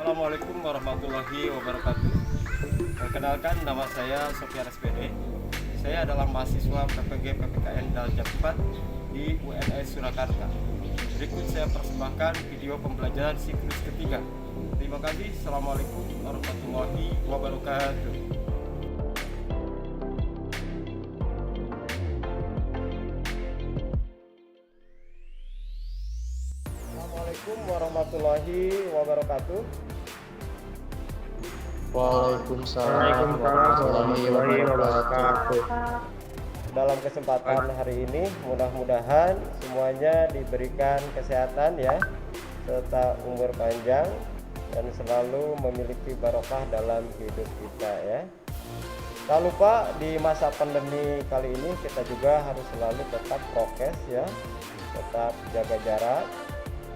Assalamualaikum warahmatullahi wabarakatuh. Perkenalkan, nama saya Sofyan SPD. Saya adalah mahasiswa PPG PPKN Daljab 4 di UNS Surakarta. Berikut saya persembahkan video pembelajaran siklus ketiga. Terima kasih. Assalamualaikum warahmatullahi wabarakatuh. Assalamualaikum warahmatullahi wabarakatuh. Waalaikumsalam warahmatullahi wabarakatuh. Dalam kesempatan hari ini mudah-mudahan semuanya diberikan kesehatan ya, serta umur panjang dan selalu memiliki barokah dalam hidup kita ya. Tak lupa di masa pandemi kali ini kita juga harus selalu tetap prokes ya, tetap jaga jarak,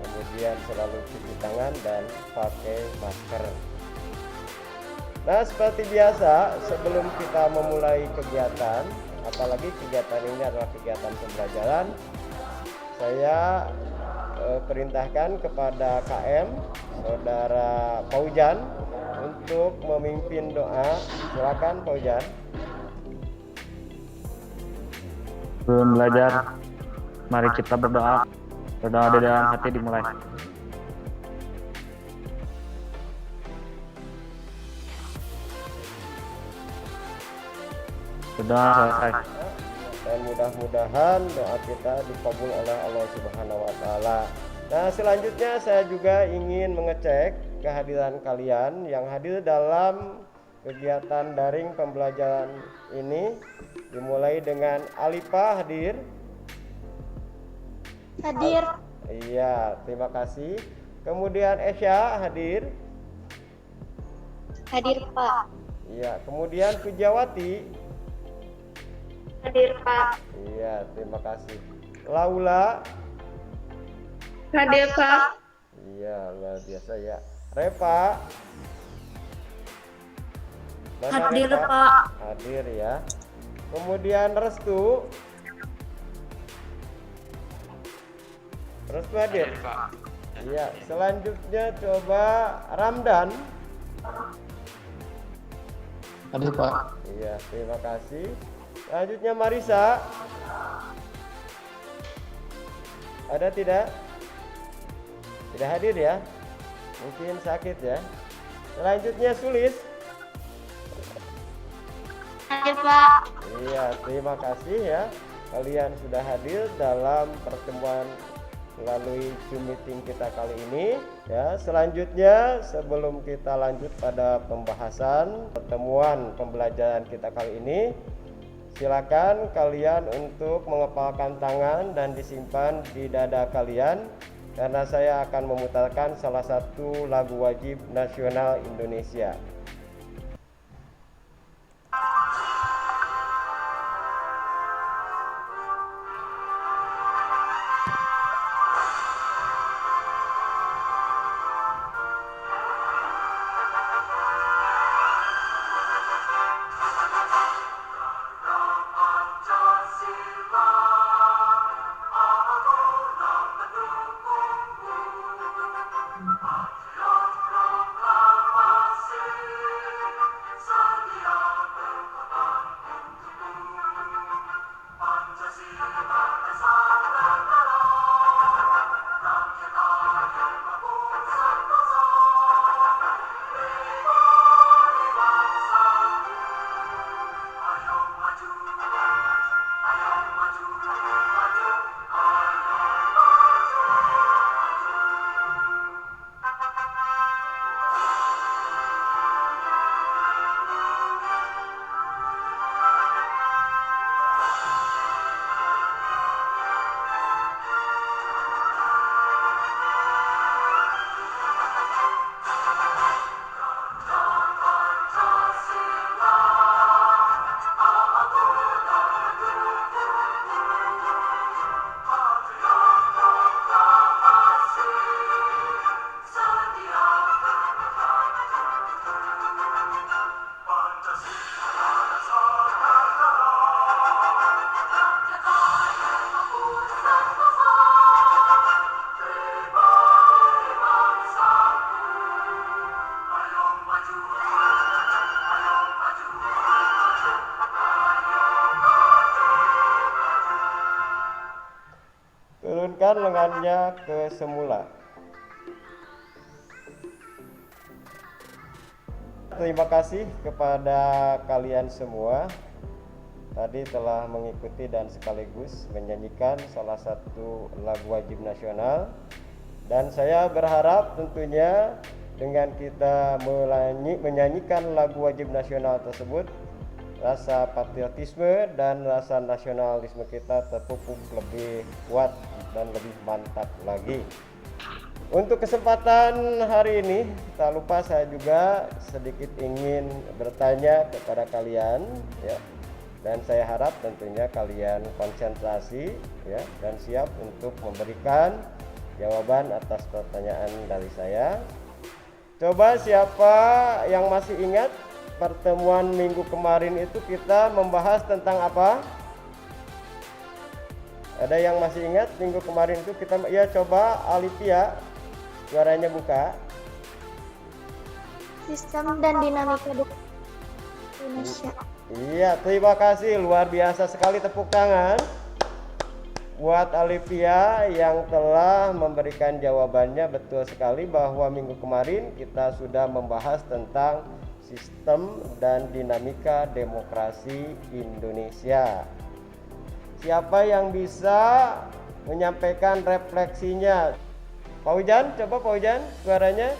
kemudian selalu cuci tangan dan pakai masker. Nah, seperti biasa, sebelum kita memulai kegiatan, apalagi kegiatan ini adalah kegiatan pembelajaran, saya perintahkan kepada KM Saudara Paujan untuk memimpin doa. Silakan Paujan. Sebelum belajar, mari kita berdoa. Berdoa di dalam hati dimulai. Sudah selesai. Dan mudah-mudahan doa kita dikabul oleh Allah Subhanahu wa taala. Nah, selanjutnya saya juga ingin mengecek kehadiran kalian yang hadir dalam kegiatan daring pembelajaran ini. Dimulai dengan Alifa hadir. Hadir. Iya, terima kasih. Kemudian Esya hadir. Hadir, Pak. Iya, kemudian Pujawati. Hadir, Pak. Iya, terima kasih. Laula. Hadir, Pak. Iya, luar biasa ya. Reva. Mana Hadir, Reva? Pak. Hadir ya. Kemudian Restu. Restu hadir. Iya, selanjutnya coba Ramdan. Hadir, Pak. Iya, terima kasih. Selanjutnya Marisa. Ada tidak? Tidak hadir ya? Mungkin sakit ya. Selanjutnya Sulis. Hadir, Pak. Iya, terima kasih ya. Kalian sudah hadir dalam pertemuan melalui Zoom meeting kita kali ini ya. Selanjutnya sebelum kita lanjut pada pembahasan pertemuan pembelajaran kita kali ini, silakan kalian untuk mengepalkan tangan dan disimpan di dada kalian karena saya akan memutarkan salah satu lagu wajib nasional Indonesia. kembalikan lengannya ke semula. Terima kasih kepada kalian semua tadi telah mengikuti dan sekaligus menyanyikan salah satu lagu wajib nasional, dan saya berharap tentunya dengan kita menyanyikan lagu wajib nasional tersebut, rasa patriotisme dan rasa nasionalisme kita terpupuk lebih kuat dan lebih mantap lagi. Untuk kesempatan hari ini, tak lupa saya juga sedikit ingin bertanya kepada kalian, ya. Dan saya harap tentunya kalian konsentrasi, ya, dan siap untuk memberikan jawaban atas pertanyaan dari saya. Coba siapa yang masih ingat pertemuan minggu kemarin itu kita membahas tentang apa? Ada yang masih ingat minggu kemarin itu kita, ya, coba Alipia. Suaranya buka. Sistem dan dinamika Indonesia. Iya, terima kasih. Luar biasa sekali, tepuk tangan buat Alivia yang telah memberikan jawabannya. Betul sekali bahwa minggu kemarin kita sudah membahas tentang sistem dan dinamika demokrasi Indonesia. Siapa yang bisa menyampaikan refleksinya? Pak Ujan, coba Pak Ujan suaranya.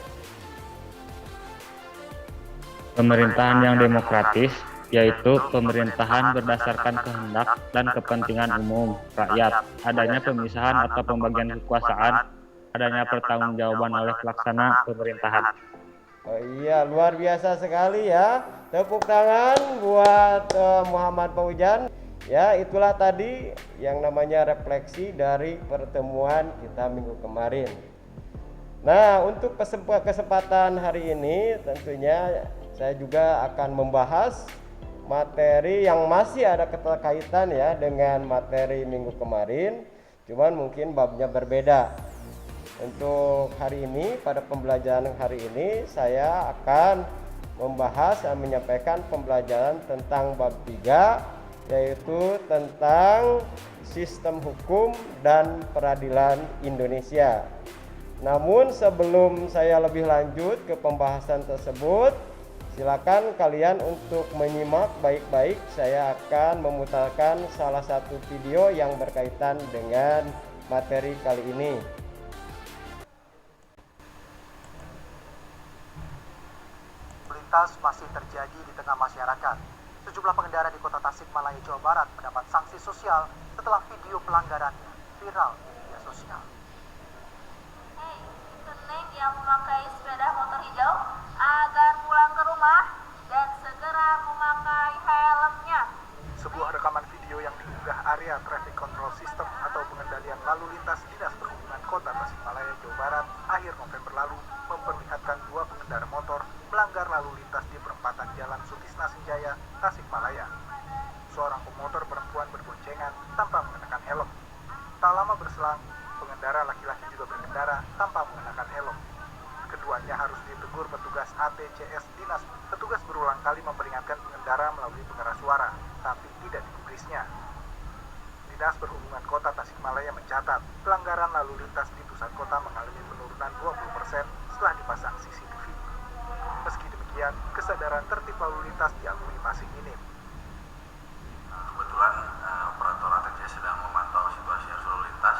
Pemerintahan yang demokratis yaitu pemerintahan berdasarkan kehendak dan kepentingan umum rakyat, adanya pemisahan atau pembagian kekuasaan, adanya pertanggungjawaban oleh pelaksana pemerintahan. Oh iya, luar biasa sekali ya. Tepuk tangan buat Muhammad Paujan. Ya, itulah tadi yang namanya refleksi dari pertemuan kita minggu kemarin. Nah, untuk kesempatan hari ini tentunya saya juga akan membahas materi yang masih ada keterkaitan ya dengan materi minggu kemarin, cuman mungkin babnya berbeda. Untuk hari ini, pada pembelajaran hari ini saya akan membahas dan menyampaikan pembelajaran tentang bab 3, yaitu tentang sistem hukum dan peradilan Indonesia. Namun sebelum saya lebih lanjut ke pembahasan tersebut, silakan kalian untuk menyimak baik-baik. Saya akan memutarkan salah satu video yang berkaitan dengan materi kali ini. Lintas masih terjadi di tengah masyarakat. Sejumlah pengendara di Kota Tasikmalaya, Jawa Barat mendapat sanksi sosial setelah video pelanggarannya viral di media sosial. Yang memakai sepeda motor hijau agar pulang ke rumah dan segera memakai helmnya. Sebuah rekaman video yang diunggah area Traffic Control System atau pengendalian lalu lintas Dinas Perhubungan Kota Tasikmalaya, Jawa Barat akhir November lalu memperlihatkan dua pengendara motor melanggar lalu lintas di perempatan Jalan Sutisna Senjaya, Tasikmalaya. Seorang pemotor perempuan berboncengan tanpa mengenakan helm. Tak lama berselang, pengendara laki-laki juga berkendara tanpa mengenakan helm. Keduanya harus ditegur petugas ATCS Dinas. Petugas berulang kali memperingatkan pengendara melalui pengeras suara, tapi tidak digubrisnya. Dinas Perhubungan Kota Tasikmalaya mencatat pelanggaran lalu lintas di pusat kota mengalami penurunan 20% setelah dipasang CCTV. Meski demikian, kesadaran tertib lalu lintas diakui masih minim. Kebetulan operator ATCS sedang memantau situasi arus lalu lintas.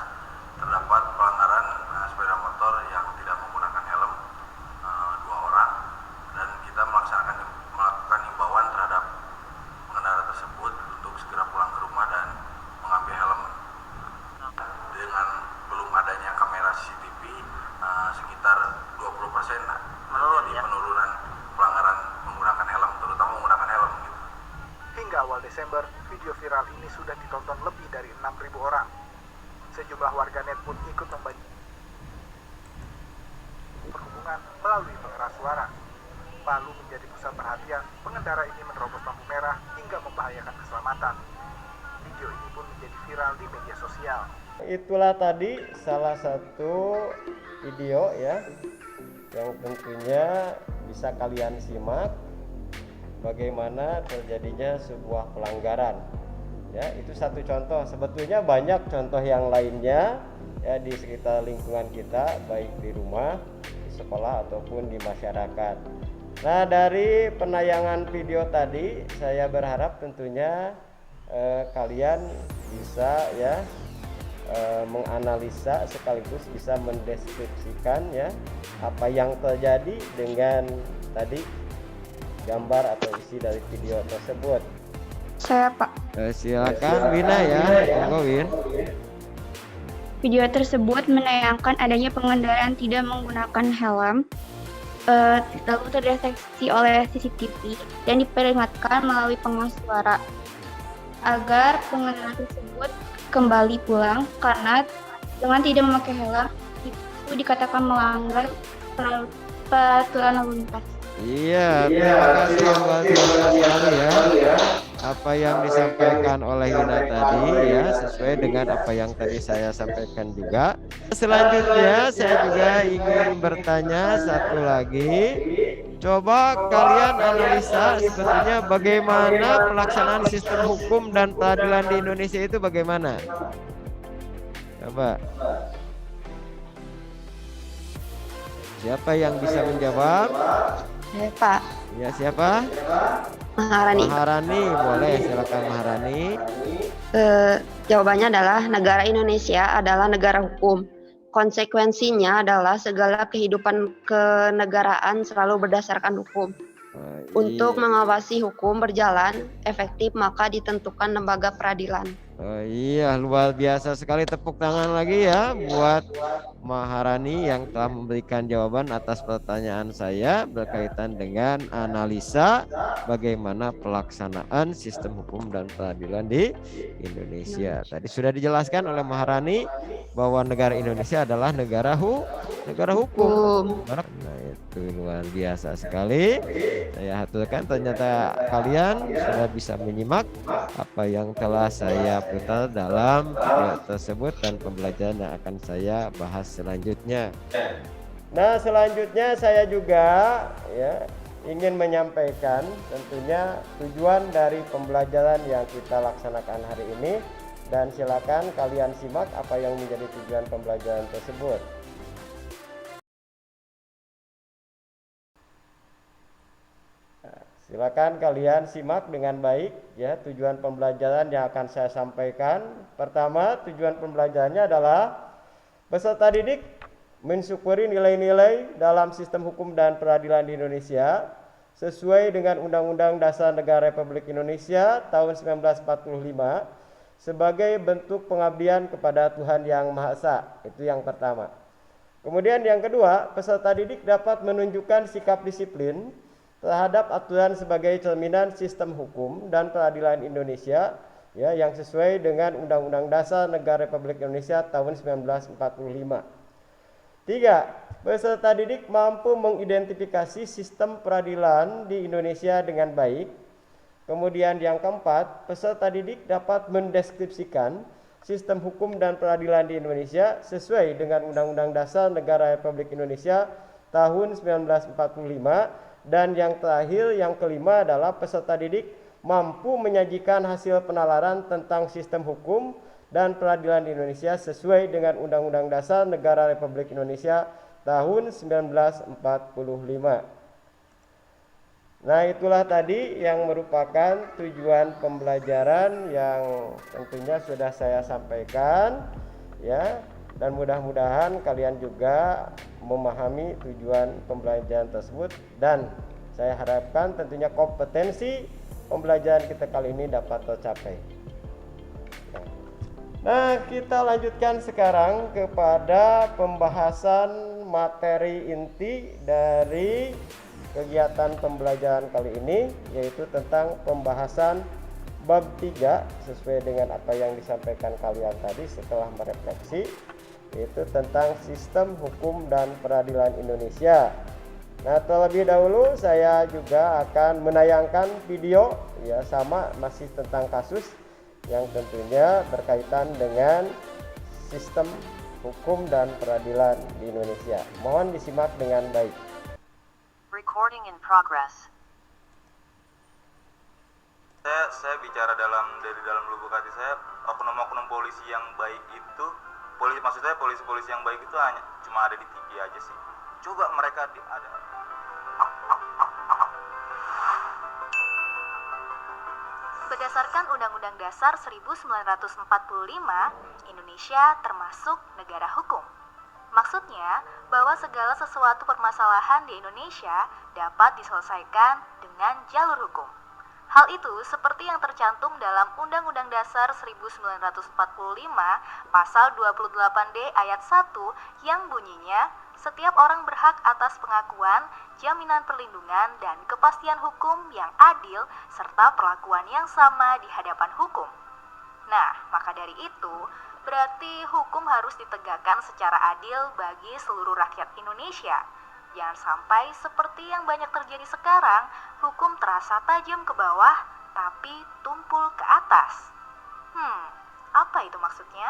Terdapat pelanggaran sepeda motor yang tidak menggunakan helm, 2 orang, dan kita melakukan himbauan terhadap pengendara tersebut untuk segera pulang ke rumah dan mengambil helm. Dengan belum adanya kamera CCTV, sekitar 20% terjadi penurunan pelanggaran menggunakan helm, terutama menggunakan helm. Hingga awal Desember, video viral ini sudah ditonton lebih dari 6.000 orang. Sejumlah warganet pun ikut membantu perhubungan melalui pengeras suara. Palu menjadi pusat perhatian, pengendara ini menerobos lampu merah hingga membahayakan keselamatan. Video ini pun menjadi viral di media sosial. Itulah tadi salah satu video ya yang tentunya bisa kalian simak bagaimana terjadinya sebuah pelanggaran. Ya, itu satu contoh. Sebetulnya banyak contoh yang lainnya ya di sekitar lingkungan kita, baik di rumah, di sekolah ataupun di masyarakat. Nah, dari penayangan video tadi saya berharap tentunya kalian bisa ya menganalisa sekaligus bisa mendeskripsikan ya apa yang terjadi dengan tadi gambar atau isi dari video tersebut. Saya Pak. Silakan Wina ya, monggo Win. Video tersebut menayangkan adanya pengendaraan tidak menggunakan helm, lalu terdeteksi oleh CCTV dan diperingatkan melalui pengeras suara agar pengendara tersebut kembali pulang karena dengan tidak memakai helm itu dikatakan melanggar peraturan lalu lintas. Iya, terima kasih Mbak sekali ya. Apa yang disampaikan oleh Wina tadi ya sesuai dengan apa yang tadi saya sampaikan juga. Selanjutnya saya juga ingin bertanya satu lagi. Coba kalian analisa sebetulnya bagaimana pelaksanaan sistem hukum dan peradilan di Indonesia itu bagaimana? Coba. Siapa yang bisa menjawab? Pak Ya, siapa? Maharani. Maharani, boleh silakan Maharani. Jawabannya adalah negara Indonesia adalah negara hukum. Konsekuensinya adalah segala kehidupan kenegaraan selalu berdasarkan hukum. Untuk mengawasi hukum berjalan efektif maka ditentukan lembaga peradilan. Oh iya, luar biasa sekali, tepuk tangan lagi ya buat Maharani yang telah memberikan jawaban atas pertanyaan saya berkaitan dengan analisa bagaimana pelaksanaan sistem hukum dan peradilan di Indonesia. Tadi sudah dijelaskan oleh Maharani bahwa negara Indonesia adalah negara hukum. Nah, itu luar biasa sekali. Saya haturkan, ternyata kalian sudah bisa menyimak apa yang telah saya putar dalam video tersebut dan pembelajaran yang akan saya bahas selanjutnya. Nah, selanjutnya saya juga ya ingin menyampaikan tentunya tujuan dari pembelajaran yang kita laksanakan hari ini, dan silakan kalian simak apa yang menjadi tujuan pembelajaran tersebut. Silakan kalian simak dengan baik ya tujuan pembelajaran yang akan saya sampaikan. Pertama, tujuan pembelajarannya adalah peserta didik mensyukuri nilai-nilai dalam sistem hukum dan peradilan di Indonesia sesuai dengan Undang-Undang Dasar Negara Republik Indonesia tahun 1945 sebagai bentuk pengabdian kepada Tuhan Yang Maha Esa. Itu yang pertama. Kemudian yang kedua, peserta didik dapat menunjukkan sikap disiplin terhadap aturan sebagai cerminan sistem hukum dan peradilan Indonesia ya yang sesuai dengan Undang-Undang Dasar Negara Republik Indonesia tahun 1945. 3. Peserta didik mampu mengidentifikasi sistem peradilan di Indonesia dengan baik. Kemudian yang keempat, peserta didik dapat mendeskripsikan sistem hukum dan peradilan di Indonesia sesuai dengan Undang-Undang Dasar Negara Republik Indonesia tahun 1945. Dan yang terakhir, yang kelima adalah peserta didik mampu menyajikan hasil penalaran tentang sistem hukum dan peradilan di Indonesia sesuai dengan Undang-Undang Dasar Negara Republik Indonesia tahun 1945. Nah, itulah tadi yang merupakan tujuan pembelajaran yang tentunya sudah saya sampaikan ya. Dan mudah-mudahan kalian juga memahami tujuan pembelajaran tersebut, dan saya harapkan tentunya kompetensi pembelajaran kita kali ini dapat tercapai. Nah, kita lanjutkan sekarang kepada pembahasan materi inti dari kegiatan pembelajaran kali ini, yaitu tentang pembahasan bab 3 sesuai dengan apa yang disampaikan kalian tadi setelah merefleksi, yaitu tentang sistem hukum dan peradilan Indonesia. Nah, terlebih dahulu saya juga akan menayangkan video ya, sama masih tentang kasus yang tentunya berkaitan dengan sistem hukum dan peradilan di Indonesia. Mohon disimak dengan baik. Recording in progress. Saya bicara dari dalam lubuk hati saya, oknum-oknum polisi yang baik itu, polisi-polisi yang baik itu hanya cuma ada di TV aja sih. Coba mereka ada. Berdasarkan Undang-Undang Dasar 1945, Indonesia termasuk negara hukum. Maksudnya, bahwa segala sesuatu permasalahan di Indonesia dapat diselesaikan dengan jalur hukum. Hal itu seperti yang tercantum dalam Undang-Undang Dasar 1945 Pasal 28D ayat 1 yang bunyinya, setiap orang berhak atas pengakuan, jaminan perlindungan, dan kepastian hukum yang adil serta perlakuan yang sama di hadapan hukum. Nah, maka dari itu, berarti hukum harus ditegakkan secara adil bagi seluruh rakyat Indonesia. Jangan sampai seperti yang banyak terjadi sekarang, hukum terasa tajam ke bawah, tapi tumpul ke atas. Apa itu maksudnya?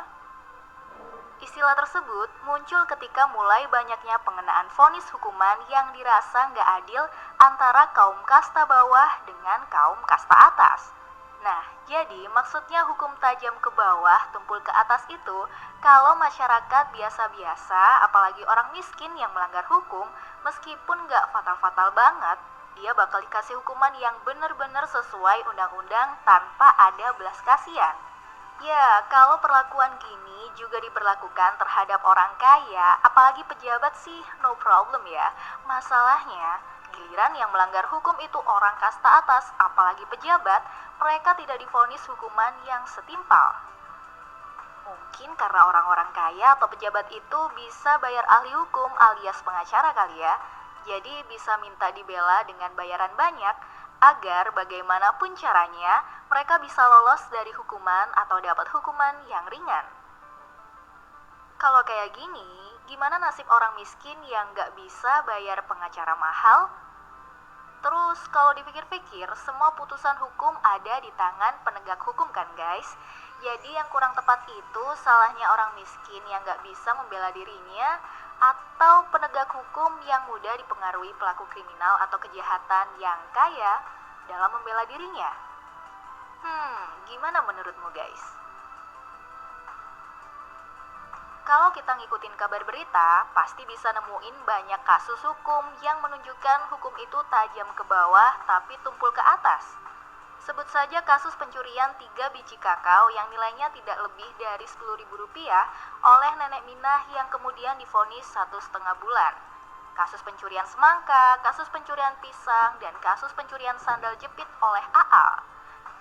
Istilah tersebut muncul ketika mulai banyaknya pengenaan vonis hukuman yang dirasa nggak adil antara kaum kasta bawah dengan kaum kasta atas. Nah, jadi maksudnya hukum tajam ke bawah, tumpul ke atas itu kalau masyarakat biasa-biasa, apalagi orang miskin yang melanggar hukum, meskipun nggak fatal-fatal banget, dia bakal dikasih hukuman yang benar-benar sesuai undang-undang tanpa ada belas kasihan. Ya, kalau perlakuan gini juga diberlakukan terhadap orang kaya, apalagi pejabat sih no problem ya. Masalahnya, giliran yang melanggar hukum itu orang kasta atas, apalagi pejabat, mereka tidak divonis hukuman yang setimpal. Mungkin karena orang-orang kaya atau pejabat itu bisa bayar ahli hukum alias pengacara kali ya. Jadi bisa minta dibela dengan bayaran banyak agar bagaimanapun caranya mereka bisa lolos dari hukuman atau dapat hukuman yang ringan. Kalau kayak gini, gimana nasib orang miskin yang nggak bisa bayar pengacara mahal? Terus kalau dipikir-pikir, semua putusan hukum ada di tangan penegak hukum kan guys? Jadi yang kurang tepat itu salahnya orang miskin yang nggak bisa membela dirinya, atau penegak hukum yang mudah dipengaruhi pelaku kriminal atau kejahatan yang kaya dalam membela dirinya. Gimana menurutmu guys? Kalau kita ngikutin kabar berita, pasti bisa nemuin banyak kasus hukum yang menunjukkan hukum itu tajam ke bawah tapi tumpul ke atas. Sebut saja kasus pencurian 3 biji kakao yang nilainya tidak lebih dari Rp10.000 oleh nenek Minah yang kemudian divonis 1,5 bulan. Kasus pencurian semangka, kasus pencurian pisang, dan kasus pencurian sandal jepit oleh Aal.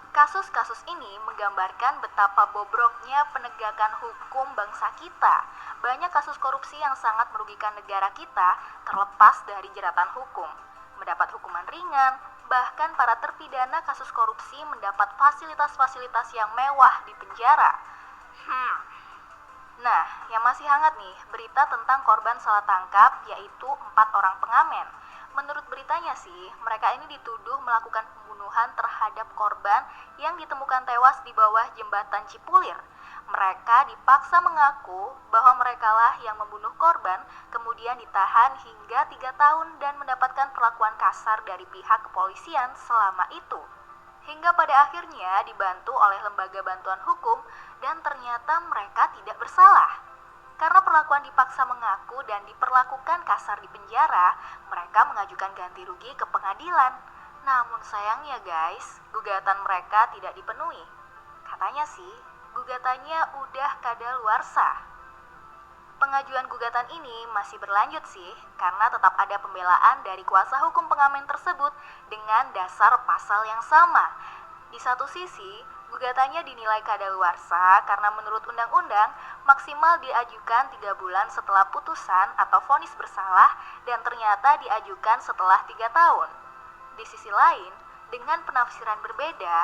Kasus-kasus ini menggambarkan betapa bobroknya penegakan hukum bangsa kita. Banyak kasus korupsi yang sangat merugikan negara kita terlepas dari jeratan hukum. Mendapat hukuman ringan, bahkan para terpidana kasus korupsi mendapat fasilitas-fasilitas yang mewah di penjara. Nah, yang masih hangat nih, berita tentang korban salah tangkap, yaitu 4 orang pengamen. Menurut beritanya sih, mereka ini dituduh melakukan pembunuhan terhadap korban yang ditemukan tewas di bawah jembatan Cipulir. Mereka dipaksa mengaku bahwa merekalah yang membunuh korban, kemudian ditahan hingga 3 tahun dan mendapatkan perlakuan kasar dari pihak kepolisian selama itu. Hingga pada akhirnya dibantu oleh lembaga bantuan hukum dan ternyata mereka tidak bersalah. Karena perlakuan dipaksa mengaku dan diperlakukan kasar di penjara, mereka mengajukan ganti rugi ke pengadilan. Namun sayangnya guys, gugatan mereka tidak dipenuhi. Katanya sih, gugatannya udah kadaluarsa. Pengajuan gugatan ini masih berlanjut sih, karena tetap ada pembelaan dari kuasa hukum pengamen tersebut dengan dasar pasal yang sama. Di satu sisi, gugatannya dinilai kadaluarsa karena menurut undang-undang maksimal diajukan 3 bulan setelah putusan atau vonis bersalah dan ternyata diajukan setelah 3 tahun. Di sisi lain, dengan penafsiran berbeda,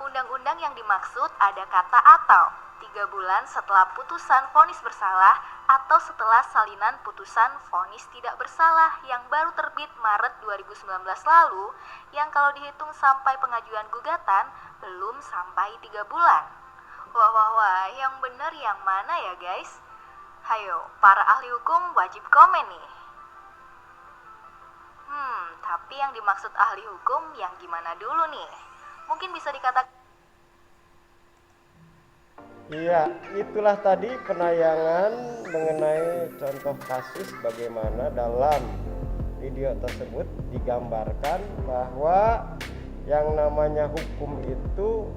undang-undang yang dimaksud ada kata atau 3 bulan setelah putusan vonis bersalah atau setelah salinan putusan vonis tidak bersalah yang baru terbit Maret 2019 lalu, yang kalau dihitung sampai pengajuan gugatan belum sampai 3 bulan. Wah, yang benar yang mana ya guys? Hayo, para ahli hukum wajib komen nih. Tapi yang dimaksud ahli hukum yang gimana dulu nih? Mungkin bisa dikatakan Iya, itulah tadi penayangan mengenai contoh kasus bagaimana dalam video tersebut digambarkan bahwa yang namanya hukum itu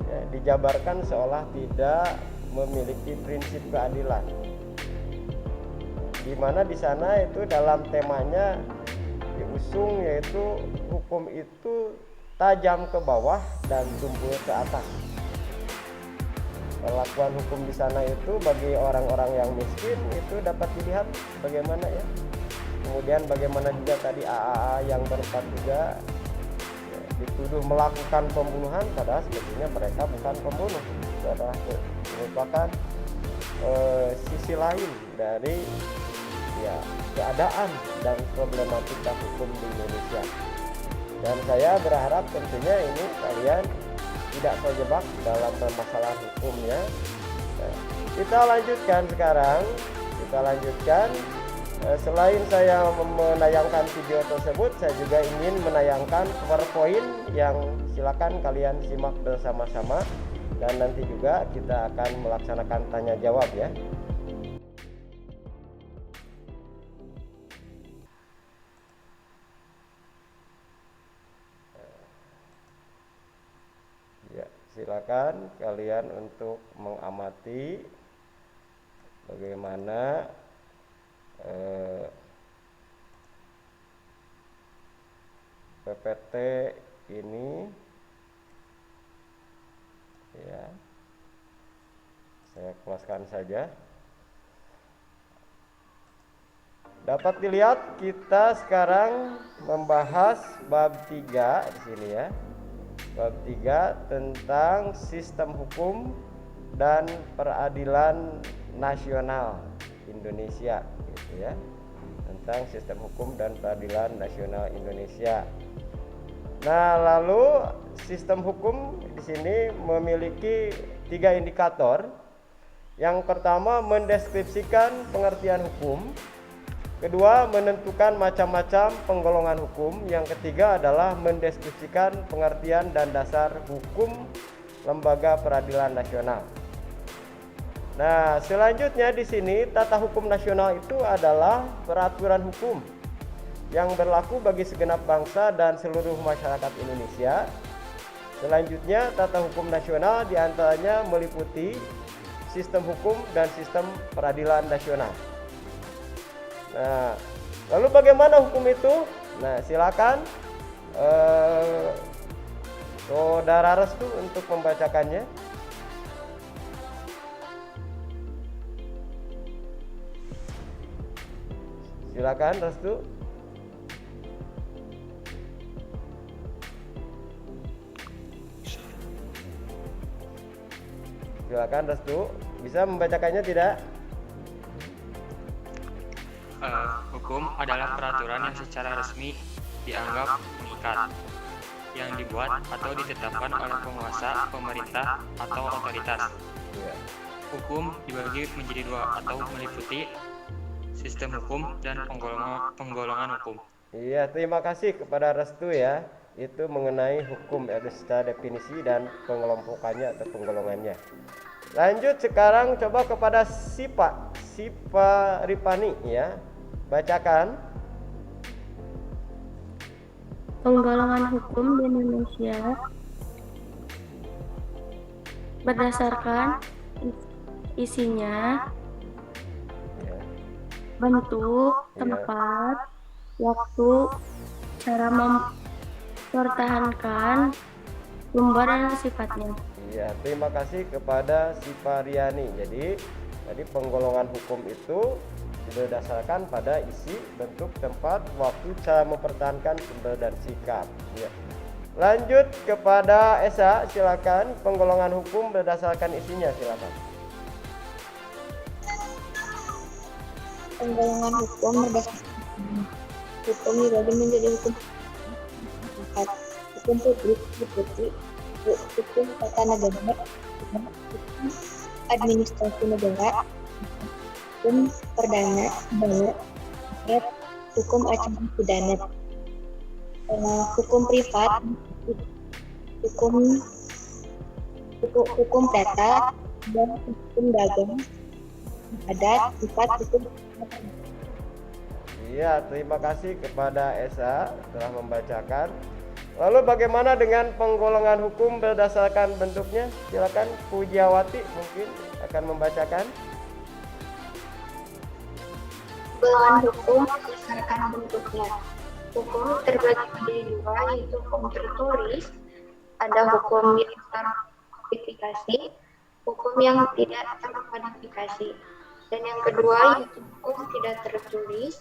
ya, dijabarkan seolah tidak memiliki prinsip keadilan. Di mana di sana itu dalam temanya diusung yaitu hukum itu tajam ke bawah dan tumpul ke atas. Perlakuan hukum di sana itu bagi orang-orang yang miskin itu dapat dilihat bagaimana ya. Kemudian bagaimana juga tadi AAA yang berempat juga ya, dituduh melakukan pembunuhan padahal sebetulnya mereka bukan pembunuh. Itu adalah merupakan sisi lain dari ya keadaan dan problematika hukum di Indonesia. Dan saya berharap tentunya ini kalian tidak terjebak dalam permasalahan hukumnya. Nah, kita lanjutkan sekarang. Kita lanjutkan. Selain saya menayangkan video tersebut, saya juga ingin menayangkan PowerPoint yang silakan kalian simak bersama-sama. Dan nanti juga kita akan melaksanakan tanya jawab ya. Silakan kalian untuk mengamati bagaimana PPT ini ya. Saya close-kan saja. Dapat dilihat kita sekarang membahas bab 3 di sini ya. Bab 3 tentang sistem hukum dan peradilan nasional Indonesia gitu ya. Tentang sistem hukum dan peradilan nasional Indonesia. Nah, lalu sistem hukum di sini memiliki 3 indikator. Yang pertama mendeskripsikan pengertian hukum. Kedua, menentukan macam-macam penggolongan hukum. Yang ketiga adalah mendeskripsikan pengertian dan dasar hukum lembaga peradilan nasional. Nah, selanjutnya di sini tata hukum nasional itu adalah peraturan hukum yang berlaku bagi segenap bangsa dan seluruh masyarakat Indonesia. Selanjutnya, tata hukum nasional diantaranya meliputi sistem hukum dan sistem peradilan nasional. Nah, lalu bagaimana hukum itu? Nah, silakan Saudara Restu untuk membacakannya. Silakan Restu. Silakan Restu, bisa membacakannya tidak? Hukum adalah peraturan yang secara resmi dianggap mengikat, yang dibuat atau ditetapkan oleh penguasa, pemerintah, atau otoritas. Hukum dibagi menjadi 2 atau meliputi sistem hukum dan penggolongan hukum. Iya, terima kasih kepada Restu ya. Itu mengenai hukum ada secara definisi dan pengelompokannya atau penggolongannya. Lanjut sekarang coba kepada Sipa Ripani ya. Bacakan. Penggolongan hukum di Indonesia berdasarkan isinya, bentuk, tempat, waktu, cara mempertahankan, sumber dan sifatnya. Iya, terima kasih kepada Sipariani. Jadi tadi penggolongan hukum itu berdasarkan pada isi, bentuk, tempat, waktu, cara mempertahankan, sumber dan sikap. Ya. Lanjut kepada Esa, silakan. Penggolongan hukum berdasarkan isinya, silakan. Penggolongan hukum berdasarkan hukum dibagi menjadi hukum publik, hukum tata negara, hukum administrasi negara, hukum perdana, hukum acara pidana, hukum privat, hukum hukum perdata, dan hukum dagang, adat, sifat, hukum. Iya, terima kasih kepada Esa telah membacakan. Lalu bagaimana dengan penggolongan hukum berdasarkan bentuknya? Silakan Pujiawati mungkin akan membacakan. Penggolongan hukum berdasarkan bentuknya. Hukum terbagi menjadi dua, yaitu hukum tertulis, ada hukum yang terkodifikasi, hukum yang tidak terkodifikasi, dan yang kedua yaitu hukum tidak tertulis,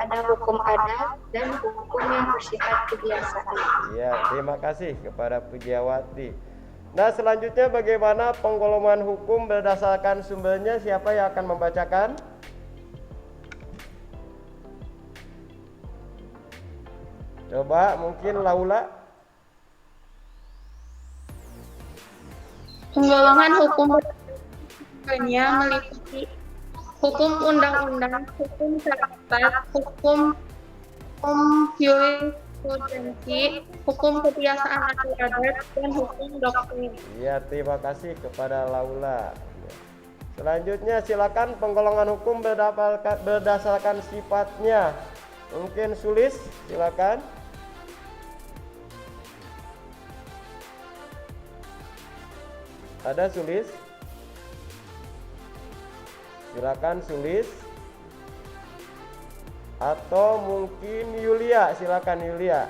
ada hukum adat dan hukum yang bersifat kebiasaan. Ya, terima kasih kepada Pujiawati. Nah, selanjutnya bagaimana penggolongan hukum berdasarkan sumbernya? Siapa yang akan membacakan? Coba mungkin Laula. Penggolongan hukum berdasarkannya meliputi hukum undang-undang, hukum traktat, hukum jurisprudensi, hukum kebiasaan atau adat, dan hukum doktrin. Ya, terima kasih kepada Laula. Selanjutnya silakan penggolongan hukum berdasarkan sifatnya. Mungkin Sulis, silakan. Ada Sulis? Silakan Sulis. Atau mungkin Yulia, silakan Yulia.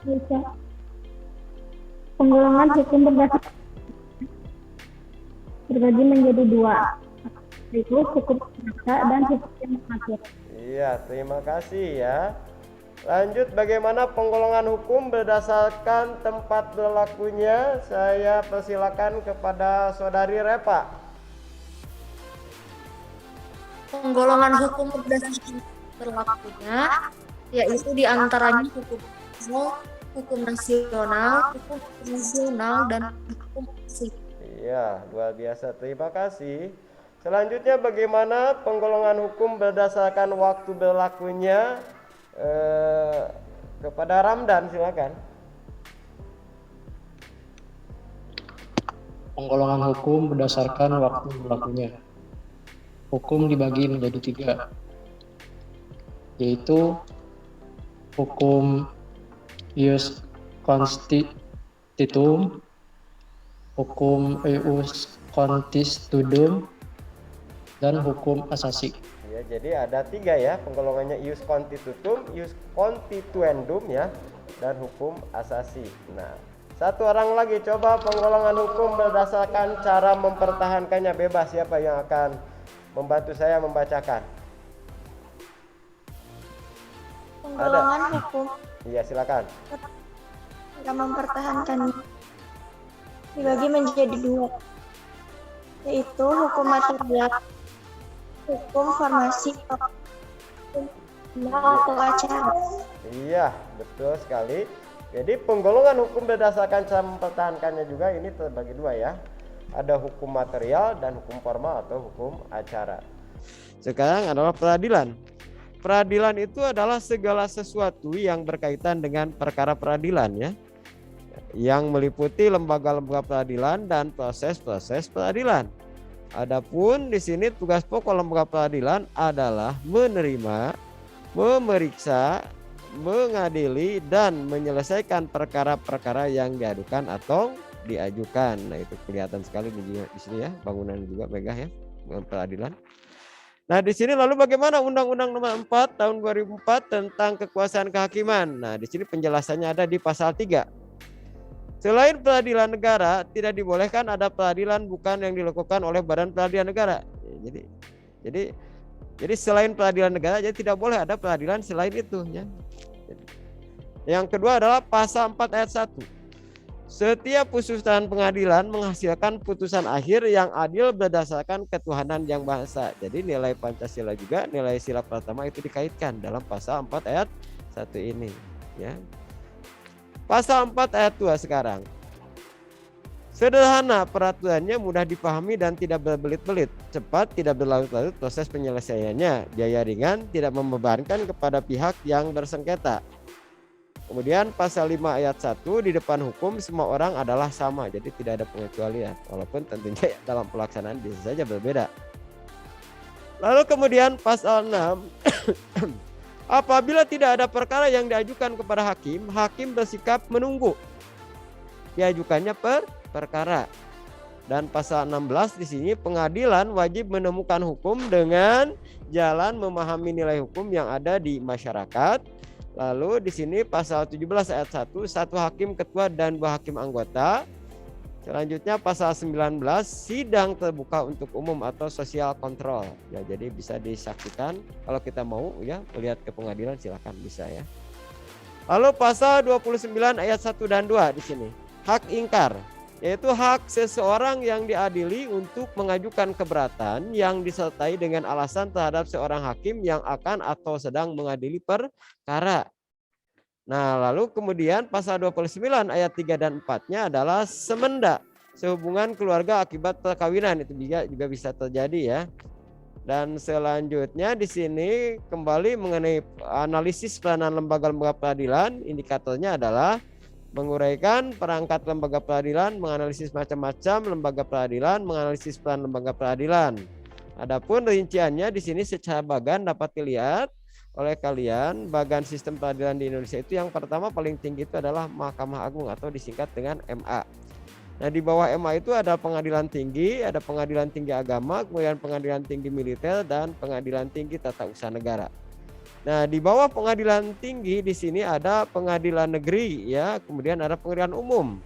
Bisa. Penggolongan hukum berdasarkan terbagi menjadi dua, yaitu hukum perdata dan hukum yang mengatur. Iya, terima kasih ya. Lanjut, bagaimana penggolongan hukum berdasarkan tempat berlakunya? Saya persilakan kepada Saudari Repa. Penggolongan hukum berdasarkan berlakunya yaitu diantaranya hukum nasional, hukum internasional, dan hukum asing. Iya, luar biasa. Terima kasih. Selanjutnya bagaimana penggolongan hukum berdasarkan waktu berlakunya? Kepada Ramdan silakan. Penggolongan hukum berdasarkan waktu berlakunya. Hukum dibagi menjadi tiga, yaitu hukum ius constitutum, hukum ius constitutum, dan hukum asasi. Ya, jadi ada tiga ya penggolongannya: ius constitutum, ius constituendum ya, dan hukum asasi. Nah, satu orang lagi coba penggolongan hukum berdasarkan cara mempertahankannya. Bebas, siapa yang akan membantu saya membacakan? Penggolongan hukum Iya, silakan. cara mempertahankannya dibagi menjadi dua, yaitu hukum material, hukum farmasi, atau acara. Iya, betul sekali. Jadi penggolongan hukum berdasarkan cara mempertahankannya juga ini terbagi dua ya. Ada hukum material dan hukum formal atau hukum acara. Sekarang adalah peradilan. Peradilan itu adalah segala sesuatu yang berkaitan dengan perkara peradilan ya, yang meliputi lembaga-lembaga peradilan dan proses-proses peradilan. Adapun di sini tugas pokok lembaga peradilan adalah menerima, memeriksa, mengadili, dan menyelesaikan perkara-perkara yang diadukan atau diajukan. Nah, itu kelihatan sekali di sini ya, bangunan juga megah ya, peradilan. Nah, di sini lalu bagaimana Undang-Undang Nomor 4 Tahun 2004 tentang kekuasaan kehakiman. Nah, di sini penjelasannya ada di pasal 3. Selain peradilan negara, tidak dibolehkan ada peradilan bukan yang dilakukan oleh Badan Peradilan Negara. Jadi selain peradilan negara, jadi tidak boleh ada peradilan selain itu ya. Yang kedua adalah pasal 4 ayat 1. Setiap putusan pengadilan menghasilkan putusan akhir yang adil berdasarkan ketuhanan yang Maha Esa. Jadi nilai Pancasila juga, nilai sila pertama itu dikaitkan dalam pasal 4 ayat 1 ini ya. Pasal 4 ayat 2 sekarang. Sederhana peraturannya, mudah dipahami dan tidak berbelit-belit, cepat, tidak berlarut-larut proses penyelesaiannya, biaya ringan, tidak membebankan kepada pihak yang bersengketa. Kemudian pasal 5 ayat 1, di depan hukum semua orang adalah sama, jadi tidak ada pengecualian. Walaupun tentunya dalam pelaksanaan bisa saja berbeda. Lalu kemudian pasal 6, apabila tidak ada perkara yang diajukan kepada hakim, hakim bersikap menunggu diajukannya perkara. Dan pasal 16 di sini, pengadilan wajib menemukan hukum dengan jalan memahami nilai hukum yang ada di masyarakat. Lalu di sini pasal 17 ayat 1, satu hakim ketua dan 2 hakim anggota. Selanjutnya pasal 19, sidang terbuka untuk umum atau social control. Ya, jadi bisa disaksikan kalau kita mau ya melihat ke pengadilan, silakan bisa ya. Lalu pasal 29 ayat 1 dan 2 di sini, hak ingkar, yaitu hak seseorang yang diadili untuk mengajukan keberatan yang disertai dengan alasan terhadap seorang hakim yang akan atau sedang mengadili perkara. Nah, lalu kemudian pasal 29 ayat 3 dan 4-nya adalah semenda, sehubungan keluarga akibat perkawinan, itu juga bisa terjadi ya. Dan selanjutnya di sini kembali mengenai analisis peranan lembaga-lembaga peradilan, indikatornya adalah menguraikan perangkat lembaga peradilan, menganalisis macam-macam lembaga peradilan, menganalisis peran lembaga peradilan. Adapun rinciannya di sini secara bagan dapat dilihat oleh kalian. Bagan sistem peradilan di Indonesia itu yang pertama paling tinggi itu adalah Mahkamah Agung atau disingkat dengan MA. Nah, di bawah MA itu ada pengadilan tinggi, ada pengadilan tinggi agama, kemudian pengadilan tinggi militer, dan pengadilan tinggi tata usaha negara. Nah, di bawah pengadilan tinggi di sini ada pengadilan negeri ya, kemudian ada pengadilan umum.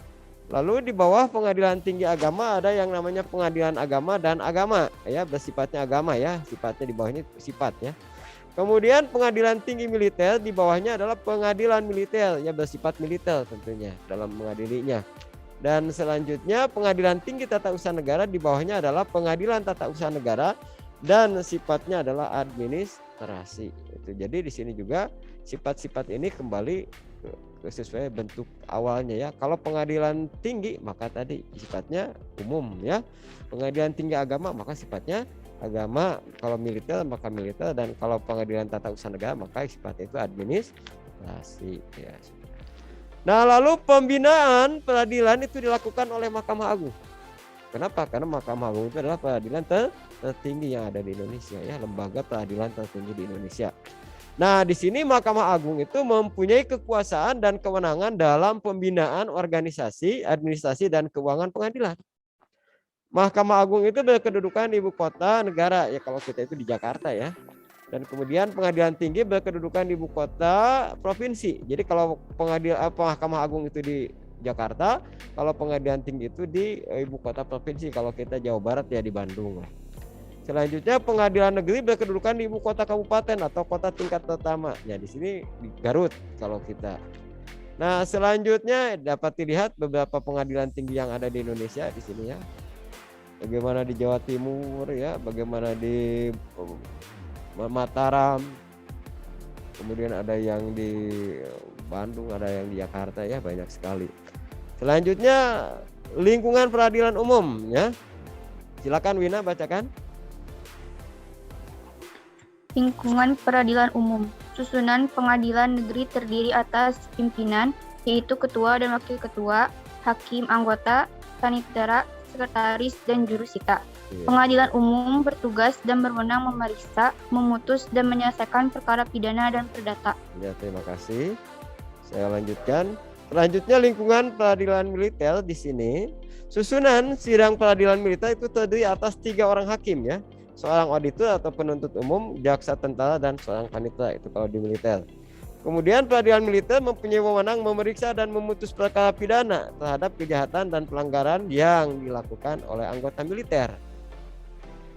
Lalu di bawah pengadilan tinggi agama ada yang namanya pengadilan agama dan agama ya, bersifatnya agama ya, sifatnya di bawah ini sifat ya. Kemudian pengadilan tinggi militer di bawahnya adalah pengadilan militer ya, bersifat militer tentunya dalam mengadilinya. Dan selanjutnya pengadilan tinggi tata usaha negara di bawahnya adalah pengadilan tata usaha negara dan sifatnya adalah administrasi. Itu jadi di sini juga sifat-sifat ini kembali sesuai bentuk awalnya ya. Kalau pengadilan tinggi maka tadi sifatnya umum ya. Pengadilan tinggi agama maka sifatnya agama, kalau militer maka militer, dan kalau pengadilan tata usaha negara maka sifatnya itu administrasi ya. Nah, lalu pembinaan peradilan itu dilakukan oleh Mahkamah Agung. Kenapa? Karena Mahkamah Agung itu adalah peradilan tertinggi yang ada di Indonesia ya, lembaga peradilan tertinggi di Indonesia. Nah, di sini Mahkamah Agung itu mempunyai kekuasaan dan kewenangan dalam pembinaan organisasi, administrasi, dan keuangan pengadilan. Mahkamah Agung itu berkedudukan di ibu kota negara ya, kalau kita itu di Jakarta ya. Dan kemudian pengadilan tinggi berkedudukan di ibu kota provinsi. Jadi kalau Mahkamah Agung itu di Jakarta, kalau pengadilan tinggi itu di ibu kota provinsi. Kalau kita Jawa Barat ya di Bandung. Selanjutnya pengadilan negeri berkedudukan di ibu kota kabupaten atau kota tingkat pertama. Ya di sini di Garut kalau kita. Nah, selanjutnya dapat dilihat beberapa pengadilan tinggi yang ada di Indonesia di sini ya. Bagaimana di Jawa Timur ya, bagaimana di Mataram, kemudian ada yang di Bandung, ada yang di Jakarta ya, banyak sekali. Selanjutnya lingkungan peradilan umum ya. Silakan Wina bacakan. Lingkungan peradilan umum. Susunan pengadilan negeri terdiri atas pimpinan, yaitu ketua dan wakil ketua, hakim anggota, panitera, sekretaris, dan jurusita. Pengadilan umum bertugas dan berwenang memeriksa, memutus, dan menyelesaikan perkara pidana dan perdata. Ya, terima kasih. Saya lanjutkan. Selanjutnya lingkungan peradilan militer di sini. Susunan sidang peradilan militer itu terdiri atas 3 orang hakim ya. Seorang auditor atau penuntut umum, jaksa tentara, dan seorang panitera, itu kalau di militer. Kemudian peradilan militer mempunyai wewenang memeriksa dan memutus perkara pidana terhadap kejahatan dan pelanggaran yang dilakukan oleh anggota militer.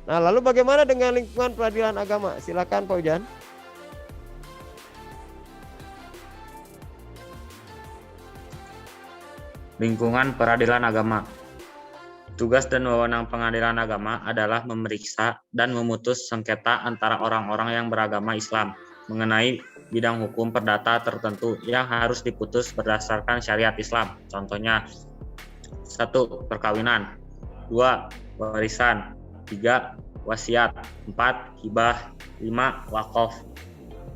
Nah, lalu bagaimana dengan lingkungan peradilan agama? Silakan Pak Ujan. Lingkungan peradilan agama. Tugas dan wewenang pengadilan agama adalah memeriksa dan memutus sengketa antara orang-orang yang beragama Islam mengenai bidang hukum perdata tertentu yang harus diputus berdasarkan syariat Islam. Contohnya 1. Perkawinan, 2. Warisan, 3. Wasiat, 4. Hibah, 5. Wakaf.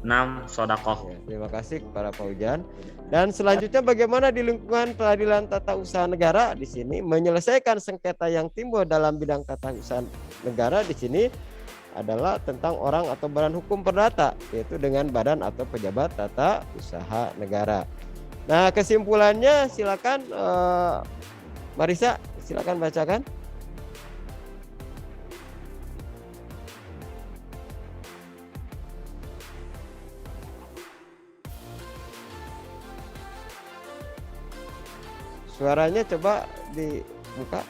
6. Sodakoh. Ya, terima kasih kepada Pak Ujan. Dan selanjutnya bagaimana di lingkungan peradilan tata usaha negara di sini menyelesaikan sengketa yang timbul dalam bidang tata usaha negara di sini adalah tentang orang atau badan hukum perdata, yaitu dengan badan atau pejabat tata usaha negara. Nah, kesimpulannya silakan Marisa, silakan bacakan. Suaranya coba dibuka.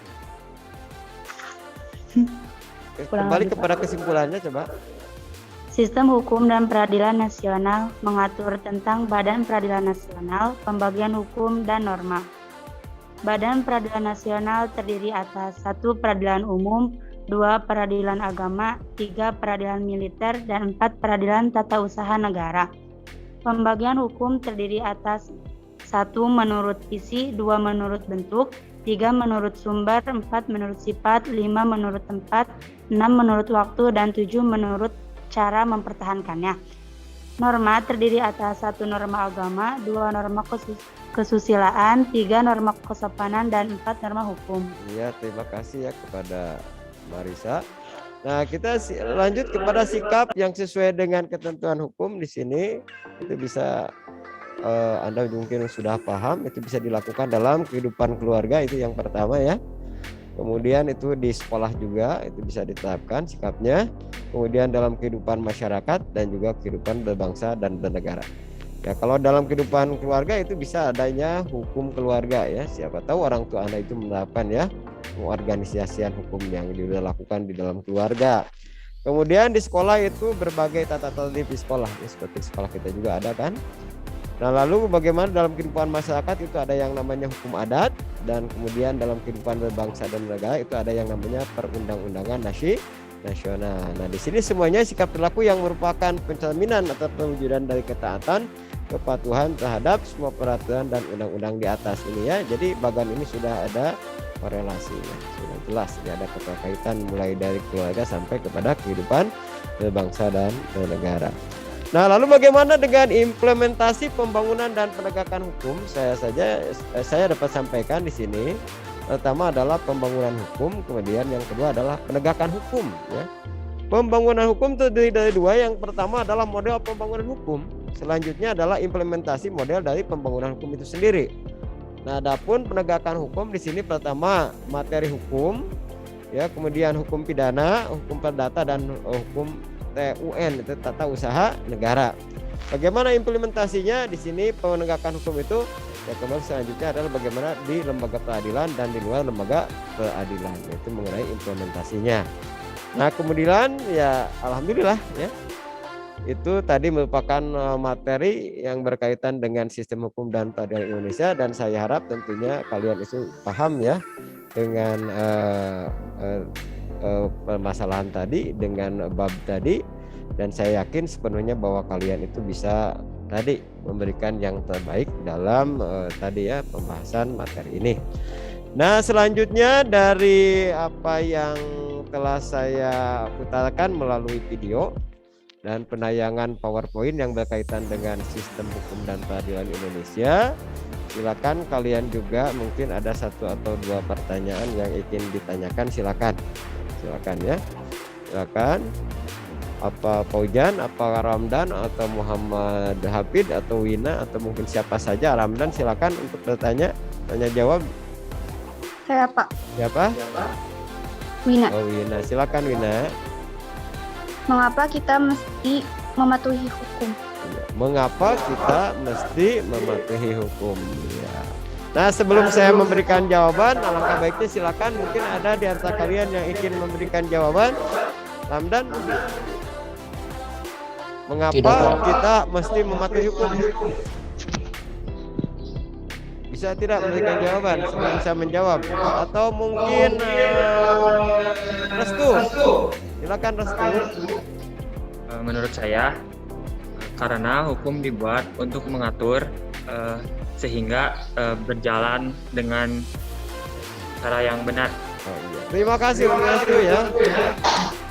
Kembali kepada kesimpulannya coba. Sistem hukum dan peradilan nasional mengatur tentang Badan Peradilan Nasional, pembagian hukum dan norma. Badan Peradilan Nasional terdiri atas 1 peradilan umum, 2 peradilan agama, 3 peradilan militer, dan 4 peradilan tata usaha negara. Pembagian hukum terdiri atas 1 menurut isi, 2 menurut bentuk, 3 menurut sumber, 4 menurut sifat, 5 menurut tempat, 6 menurut waktu, dan 7 menurut cara mempertahankannya. Norma terdiri atas 1 norma agama, 2 norma kesusilaan, 3 norma kesopanan, dan 4 norma hukum. Iya, terima kasih ya kepada Marisa. Nah, kita lanjut kepada sikap yang sesuai dengan ketentuan hukum di sini. Itu bisa Anda mungkin sudah paham, itu bisa dilakukan dalam kehidupan keluarga, itu yang pertama ya. Kemudian itu di sekolah juga itu bisa ditetapkan sikapnya. Kemudian dalam kehidupan masyarakat dan juga kehidupan berbangsa dan bernegara. Ya, kalau dalam kehidupan keluarga itu bisa adanya hukum keluarga ya. Siapa tahu orang tua Anda itu menerapkan ya pengorganisasian hukum yang dilakukan di dalam keluarga. Kemudian di sekolah itu berbagai tata tertib di sekolah, ya, seperti sekolah kita juga ada kan. Nah, lalu bagaimana dalam kehidupan masyarakat itu ada yang namanya hukum adat, dan kemudian dalam kehidupan berbangsa dan negara itu ada yang namanya perundang-undangan nasional. Nah, di sini semuanya sikap perilaku yang merupakan pencerminan atau perwujudan dari ketaatan kepatuhan terhadap semua peraturan dan undang-undang di atas ini ya. Jadi bagian ini sudah ada korelasinya, sudah jelas ya, ada keterkaitan mulai dari keluarga sampai kepada kehidupan berbangsa dan bernegara. Nah, lalu bagaimana dengan implementasi pembangunan dan penegakan hukum? Saya dapat sampaikan di sini. Pertama adalah pembangunan hukum, kemudian yang kedua adalah penegakan hukum. Ya. Pembangunan hukum terdiri dari 2. Yang pertama adalah model pembangunan hukum. Selanjutnya adalah implementasi model dari pembangunan hukum itu sendiri. Nah, adapun penegakan hukum di sini pertama materi hukum, ya, kemudian hukum pidana, hukum perdata, dan hukum TUN itu tata usaha negara. Bagaimana implementasinya di sini penegakan hukum itu? Ya, kemudian selanjutnya adalah bagaimana di lembaga peradilan dan di luar lembaga peradilan, yaitu mengenai implementasinya. Nah, kemudian ya alhamdulillah ya, itu tadi merupakan materi yang berkaitan dengan sistem hukum dan peradilan Indonesia, dan saya harap tentunya kalian itu paham ya dengan permasalahan tadi, dengan bab tadi, dan saya yakin sepenuhnya bahwa kalian itu bisa tadi memberikan yang terbaik dalam tadi ya pembahasan materi ini. Nah, selanjutnya dari apa yang telah saya putarkan melalui video dan penayangan PowerPoint yang berkaitan dengan sistem hukum dan peradilan Indonesia, silakan kalian juga mungkin ada 1 atau 2 pertanyaan yang ingin ditanyakan, silakan ya, silakan. Apa Paujan, apa Ramdan, atau Muhammad Hafid, atau Wina, atau mungkin siapa saja. Ramdan silakan untuk bertanya, tanya jawab. Saya Pak. Siapa? Wina. Oh, Wina, silakan Wina. Mengapa kita mesti mematuhi hukum? Mengapa kita mesti mematuhi hukum? Ya. Nah, sebelum saya memberikan jawaban, alangkah baiknya silakan mungkin ada di antara kalian yang ingin memberikan jawaban. Ramdan, mengapa kita mesti mematuhi hukum? Bisa tidak memberikan jawaban sebelum saya menjawab? Atau mungkin Restu, silakan Restu. Menurut saya, karena hukum dibuat untuk mengatur sehingga berjalan dengan cara yang benar. Oh, iya. Terima kasih Restu ya.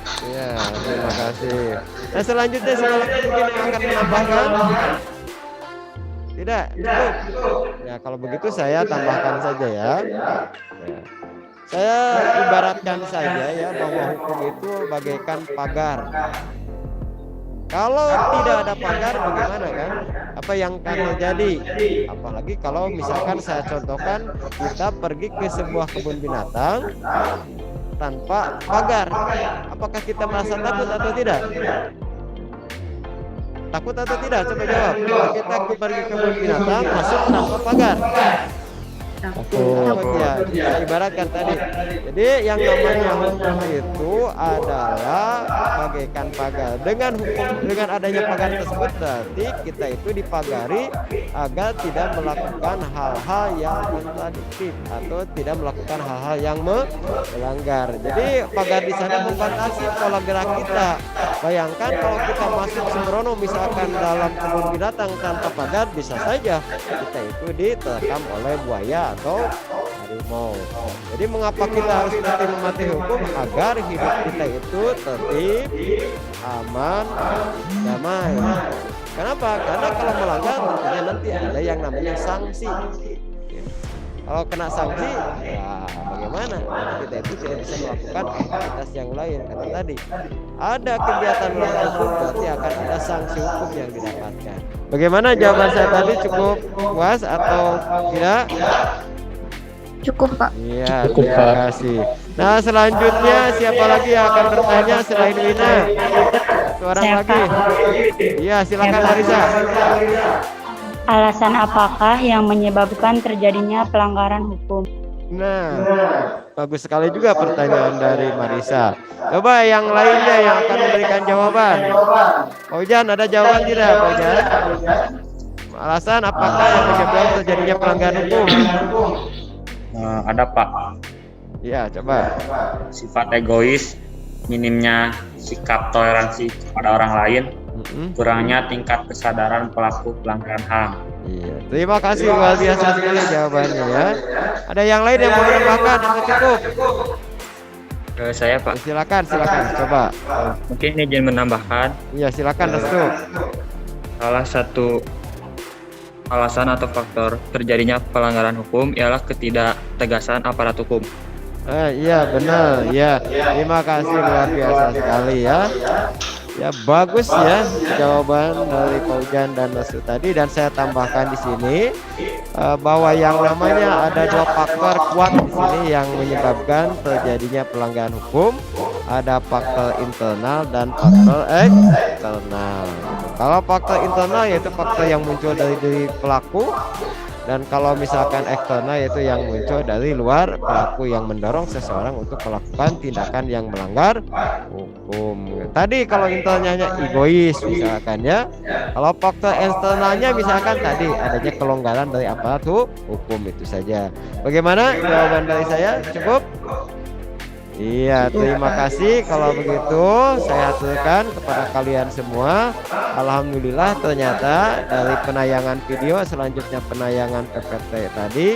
Iya, terima kasih. Nah, selanjutnya silakan mungkin yang akan menambahkan. Tidak, cukup. Ya, kalau begitu saya tambahkan saja ya. Ya. Saya ibaratkan saja ya bahwa hukum itu bagaikan pagar. Kalau tidak ada pagar bagaimana kan? Apa yang akan terjadi? Apalagi kalau misalkan saya contohkan kita pergi ke sebuah kebun binatang tanpa pagar. Apakah kita merasa takut atau tidak? Takut atau tidak? Coba jawab. Kalau kita pergi ke kebun binatang masuk tanpa pagar. Takut ya, bisa ibaratkan tadi. Jadi yang namanya hukum itu adalah bagaikan pagar. Dengan adanya pagar tersebut berarti kita itu dipagari agar tidak melakukan hal-hal yang kontradiktif atau tidak melakukan hal-hal yang melanggar. Jadi pagar di sana membatasi pola gerak kita. Bayangkan kalau kita masuk sembrono misalkan dalam kebun binatang tanpa pagar, bisa saja kita itu diterkam oleh buaya atau harimau. Jadi mengapa kita harus mesti mematuhi hukum? Agar hidup kita itu tertib, aman, damai. Kenapa? Karena kalau melanggar tentunya nanti ada yang namanya sanksi. Kalau kena sanksi, ya bagaimana? Kita itu tidak bisa melakukan aktivitas yang lain. Karena tadi ada kegiatan melanggar hukum, berarti akan ada sanksi hukum yang didapatkan. Bagaimana jawaban saya tadi? Cukup puas atau tidak? Cukup, Pak. Iya, terima kasih. Nah, selanjutnya siapa lagi yang akan bertanya selain Wina? Seorang lagi. Iya, silakan Marisa. Alasan apakah yang menyebabkan terjadinya pelanggaran hukum? Nah, bagus sekali juga pertanyaan dari Marisa. Coba yang lainnya yang akan memberikan jawaban. Pak Ujan, ada jawaban tidak, Pak Ujan? Alasan apakah yang menyebabkan terjadinya pelanggaran hukum? Ada Pak. Ya, coba. Sifat egois, minimnya sikap toleransi kepada orang lain, kurangnya tingkat kesadaran pelaku pelanggaran HAM. Iya, terima kasih, luar biasa sekali jawabannya ya. Ada yang lain yang mau menambahkan atau cukup? Saya Pak. Silakan, coba. Mungkin izin menambahkan. Iya, silakan Restu. Salah satu alasan atau faktor terjadinya pelanggaran hukum ialah ketidaktegasan aparat hukum. Iya benar, ya. Terima kasih luar biasa sekali ya. Ya bagus ya jawaban dari Pak Ujan dan Restu tadi, dan saya tambahkan di sini bahwa yang namanya ada dua faktor kuat di sini yang menyebabkan terjadinya pelanggaran hukum. Ada faktor internal dan faktor eksternal. Kalau faktor internal yaitu faktor yang muncul dari diri pelaku, dan kalau misalkan eksternal yaitu yang muncul dari luar pelaku yang mendorong seseorang untuk melakukan tindakan yang melanggar hukum. Tadi kalau internalnya egois misalkan ya. Kalau faktor eksternalnya misalkan tadi adanya kelonggaran dari aparat hukum, itu saja. Bagaimana jawaban dari saya? Cukup? Iya, terima kasih. Kalau begitu saya aturkan kepada kalian semua. Alhamdulillah ternyata dari penayangan video selanjutnya penayangan PPT tadi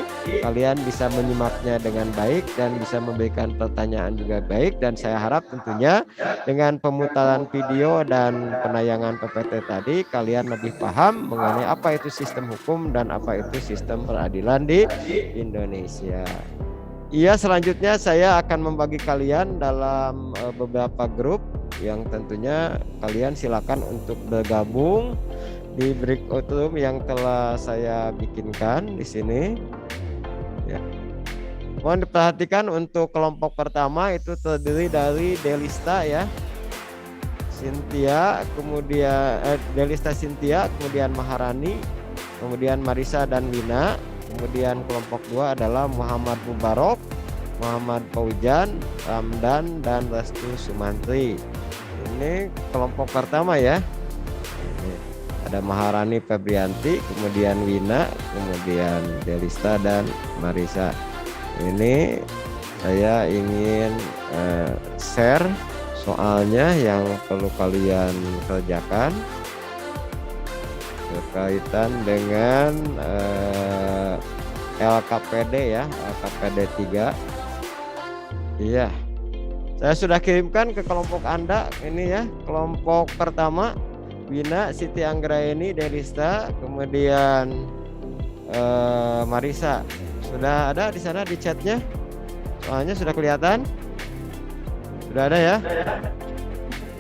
kalian bisa menyimaknya dengan baik dan bisa memberikan pertanyaan juga baik, dan saya harap tentunya dengan pemutaran video dan penayangan PPT tadi kalian lebih paham mengenai apa itu sistem hukum dan apa itu sistem peradilan di Indonesia. Iya, selanjutnya saya akan membagi kalian dalam beberapa grup yang tentunya kalian silakan untuk bergabung di breakout room yang telah saya bikinkan di sini. Ya. Mohon diperhatikan untuk kelompok pertama itu terdiri dari Delista ya, Cynthia, kemudian Delista Cynthia, kemudian Maharani, kemudian Marisa dan Wina. Kemudian kelompok 2 adalah Muhammad Mubarok, Muhammad Paujan, Ramdan, dan Restu Sumantri. Ini kelompok pertama ya. Ini ada Maharani Febrianti, kemudian Wina, kemudian Delista dan Marisa. Ini saya ingin share soalnya yang perlu kalian kerjakan berkaitan dengan LKPD ya, LKPD 3. Iya. Saya sudah kirimkan ke kelompok Anda ini ya, kelompok pertama Wina, Siti Anggraeni, Delista, kemudian Marisa. Sudah ada di sana di chatnya? Soalnya sudah kelihatan? Sudah ada ya?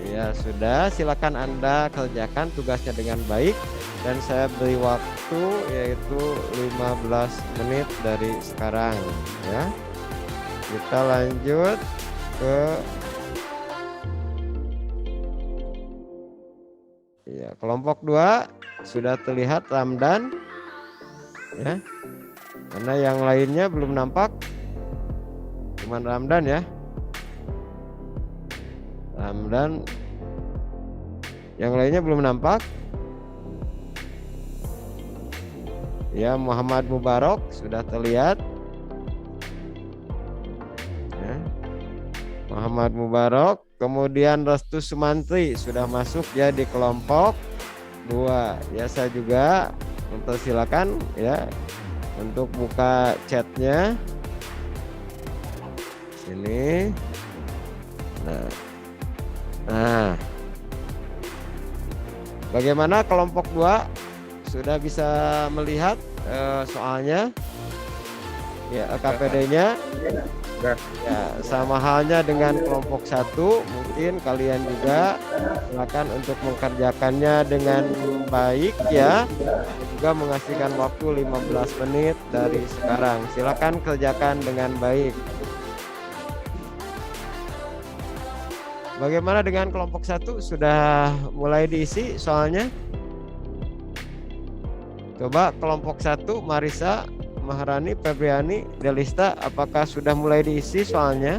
Ya sudah, silakan Anda kerjakan tugasnya dengan baik dan saya beri waktu yaitu 15 menit dari sekarang ya. Kita lanjut ke ya, kelompok 2 sudah terlihat Ramdan ya. Karena yang lainnya belum nampak. Cuman Ramdan ya. Ramdan, yang lainnya belum nampak. Ya, Muhammad Mubarak sudah terlihat. Ya. Muhammad Mubarak, kemudian Restu Sumantri sudah masuk ya di kelompok 2. Ya, saya juga mempersilakan ya untuk buka chatnya. Sini. Nah, bagaimana kelompok 2 sudah bisa melihat soalnya ya, KPD-nya ya, sama halnya dengan kelompok 1. Mungkin kalian juga silakan untuk mengerjakannya dengan baik ya, juga menghasilkan waktu 15 menit dari sekarang. Silakan kerjakan dengan baik. Bagaimana dengan kelompok 1? Sudah mulai diisi soalnya? Coba kelompok 1, Marisa, Maharani, Febriani, Delista, apakah sudah mulai diisi soalnya?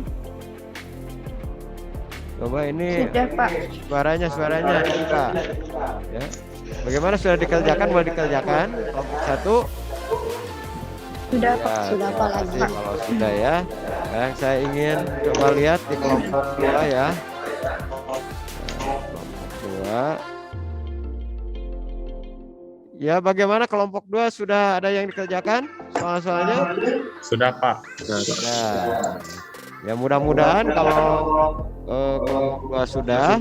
Coba ini Sudah, Pak. Suaranya dibuka. Ya. Bagaimana, sudah dikerjakan? Boleh dikerjakan kelompok 1? Sudah, Ya, Pak. Sudah, terima Pak, kasih lagi. kalau sudah ya. Yang saya ingin coba lihat di kelompok 2 ya. Kelompok 2. Ya, bagaimana kelompok 2 sudah ada yang dikerjakan soal-soalnya? Sudah, Pak. Sudah. Ya, mudah-mudahan kalau kelompok 2 sudah.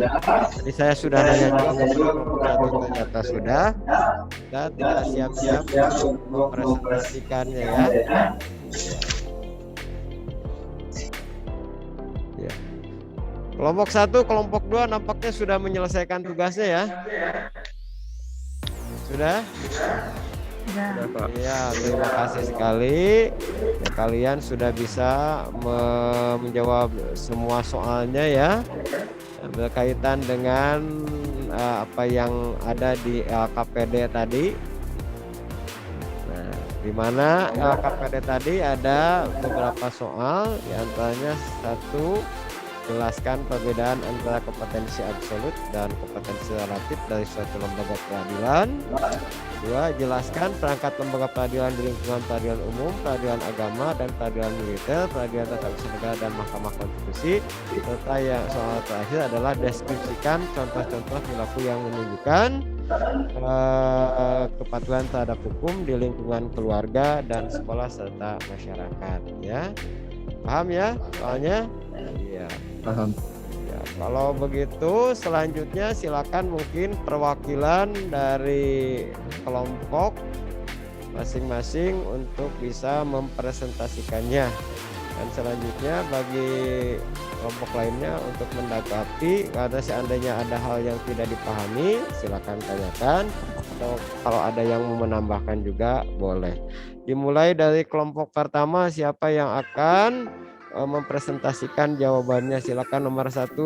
Tadi saya sudah nanya juga ke kelompok 1, ternyata sudah. Kita tinggal siap-siap mempresentasikannya ya. Ya. Kelompok 1, kelompok 2 nampaknya sudah menyelesaikan tugasnya ya. Sudah? Iya, terima kasih sekali. Ya, kalian sudah bisa menjawab semua soalnya ya, berkaitan dengan apa yang ada di LKPD tadi. Nah, di mana LKPD tadi ada beberapa soal, diantaranya 1, jelaskan perbedaan antara kompetensi absolut dan kompetensi relatif dari suatu lembaga peradilan. 2, jelaskan perangkat lembaga peradilan di lingkungan peradilan umum, peradilan agama, dan peradilan militer, peradilan tata usaha negara, dan mahkamah konstitusi. Serta yang soal terakhir adalah deskripsikan contoh-contoh perilaku yang menunjukkan kepatuhan terhadap hukum di lingkungan keluarga dan sekolah serta masyarakat ya. Paham ya soalnya? Iya. Paham. Ya, kalau begitu selanjutnya silakan mungkin perwakilan dari kelompok masing-masing untuk bisa mempresentasikannya. Dan selanjutnya bagi kelompok lainnya untuk menanggapi, karena seandainya ada hal yang tidak dipahami silakan tanyakan, atau kalau ada yang mau menambahkan juga boleh. Dimulai dari kelompok pertama, siapa yang akan mempresentasikan jawabannya? Silakan nomor 1,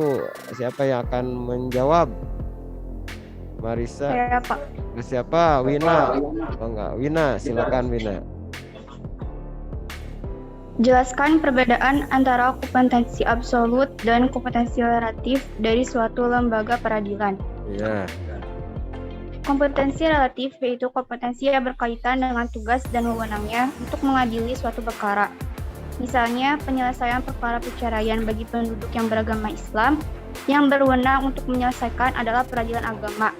siapa yang akan menjawab? Marisa. Saya, Pak. Siapa? Wina. Oh enggak, Wina, silakan Wina. Jelaskan perbedaan antara kompetensi absolut dan kompetensi relatif dari suatu lembaga peradilan. Iya. Kompetensi relatif yaitu kompetensi yang berkaitan dengan tugas dan wewenangnya untuk mengadili suatu perkara. Misalnya, penyelesaian perkara perceraian bagi penduduk yang beragama Islam yang berwenang untuk menyelesaikan adalah peradilan agama.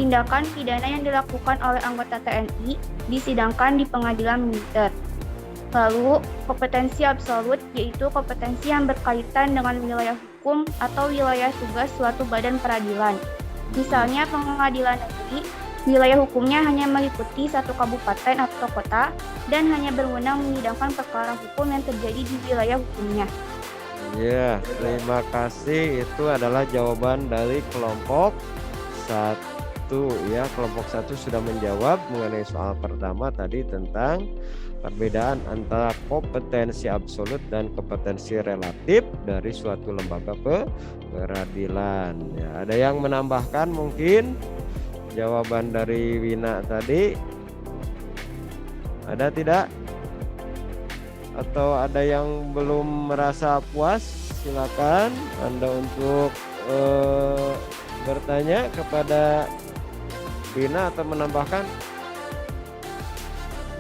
Tindakan pidana yang dilakukan oleh anggota TNI disidangkan di pengadilan militer. Lalu, kompetensi absolut yaitu kompetensi yang berkaitan dengan wilayah hukum atau wilayah tugas suatu badan peradilan. Misalnya pengadilan negeri, wilayah hukumnya hanya meliputi satu kabupaten atau kota dan hanya berwenang menyidangkan perkara hukum yang terjadi di wilayah hukumnya. Ya, terima kasih. Itu adalah jawaban dari kelompok 1 ya. Kelompok 1 sudah menjawab mengenai soal pertama tadi tentang perbedaan antara kompetensi absolut dan kompetensi relatif dari suatu lembaga peradilan. Ya, ada yang menambahkan mungkin jawaban dari Wina tadi? Ada tidak? Atau ada yang belum merasa puas? Silakan Anda untuk bertanya kepada Wina atau menambahkan.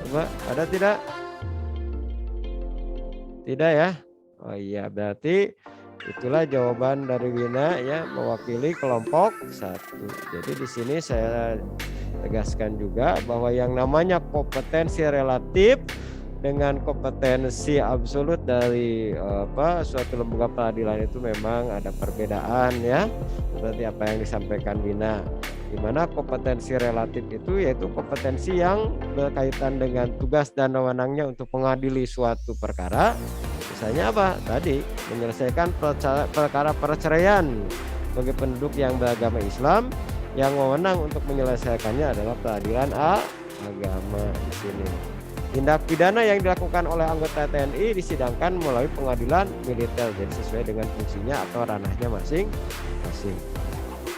Coba, ada tidak? Tidak ya? Oh iya, berarti itulah jawaban dari Wina ya, mewakili kelompok 1. Jadi di sini saya tegaskan juga bahwa yang namanya kompetensi relatif dengan kompetensi absolut dari suatu lembaga peradilan itu memang ada perbedaan ya, seperti apa yang disampaikan Wina. Di mana kompetensi relatif itu yaitu kompetensi yang berkaitan dengan tugas dan wewenangnya untuk mengadili suatu perkara. Misalnya apa? Tadi menyelesaikan perkara perceraian bagi penduduk yang beragama Islam, yang wewenang untuk menyelesaikannya adalah peradilan agama di sini. Tindak pidana yang dilakukan oleh anggota TNI disidangkan melalui pengadilan militer, jadi sesuai dengan fungsinya atau ranahnya masing-masing.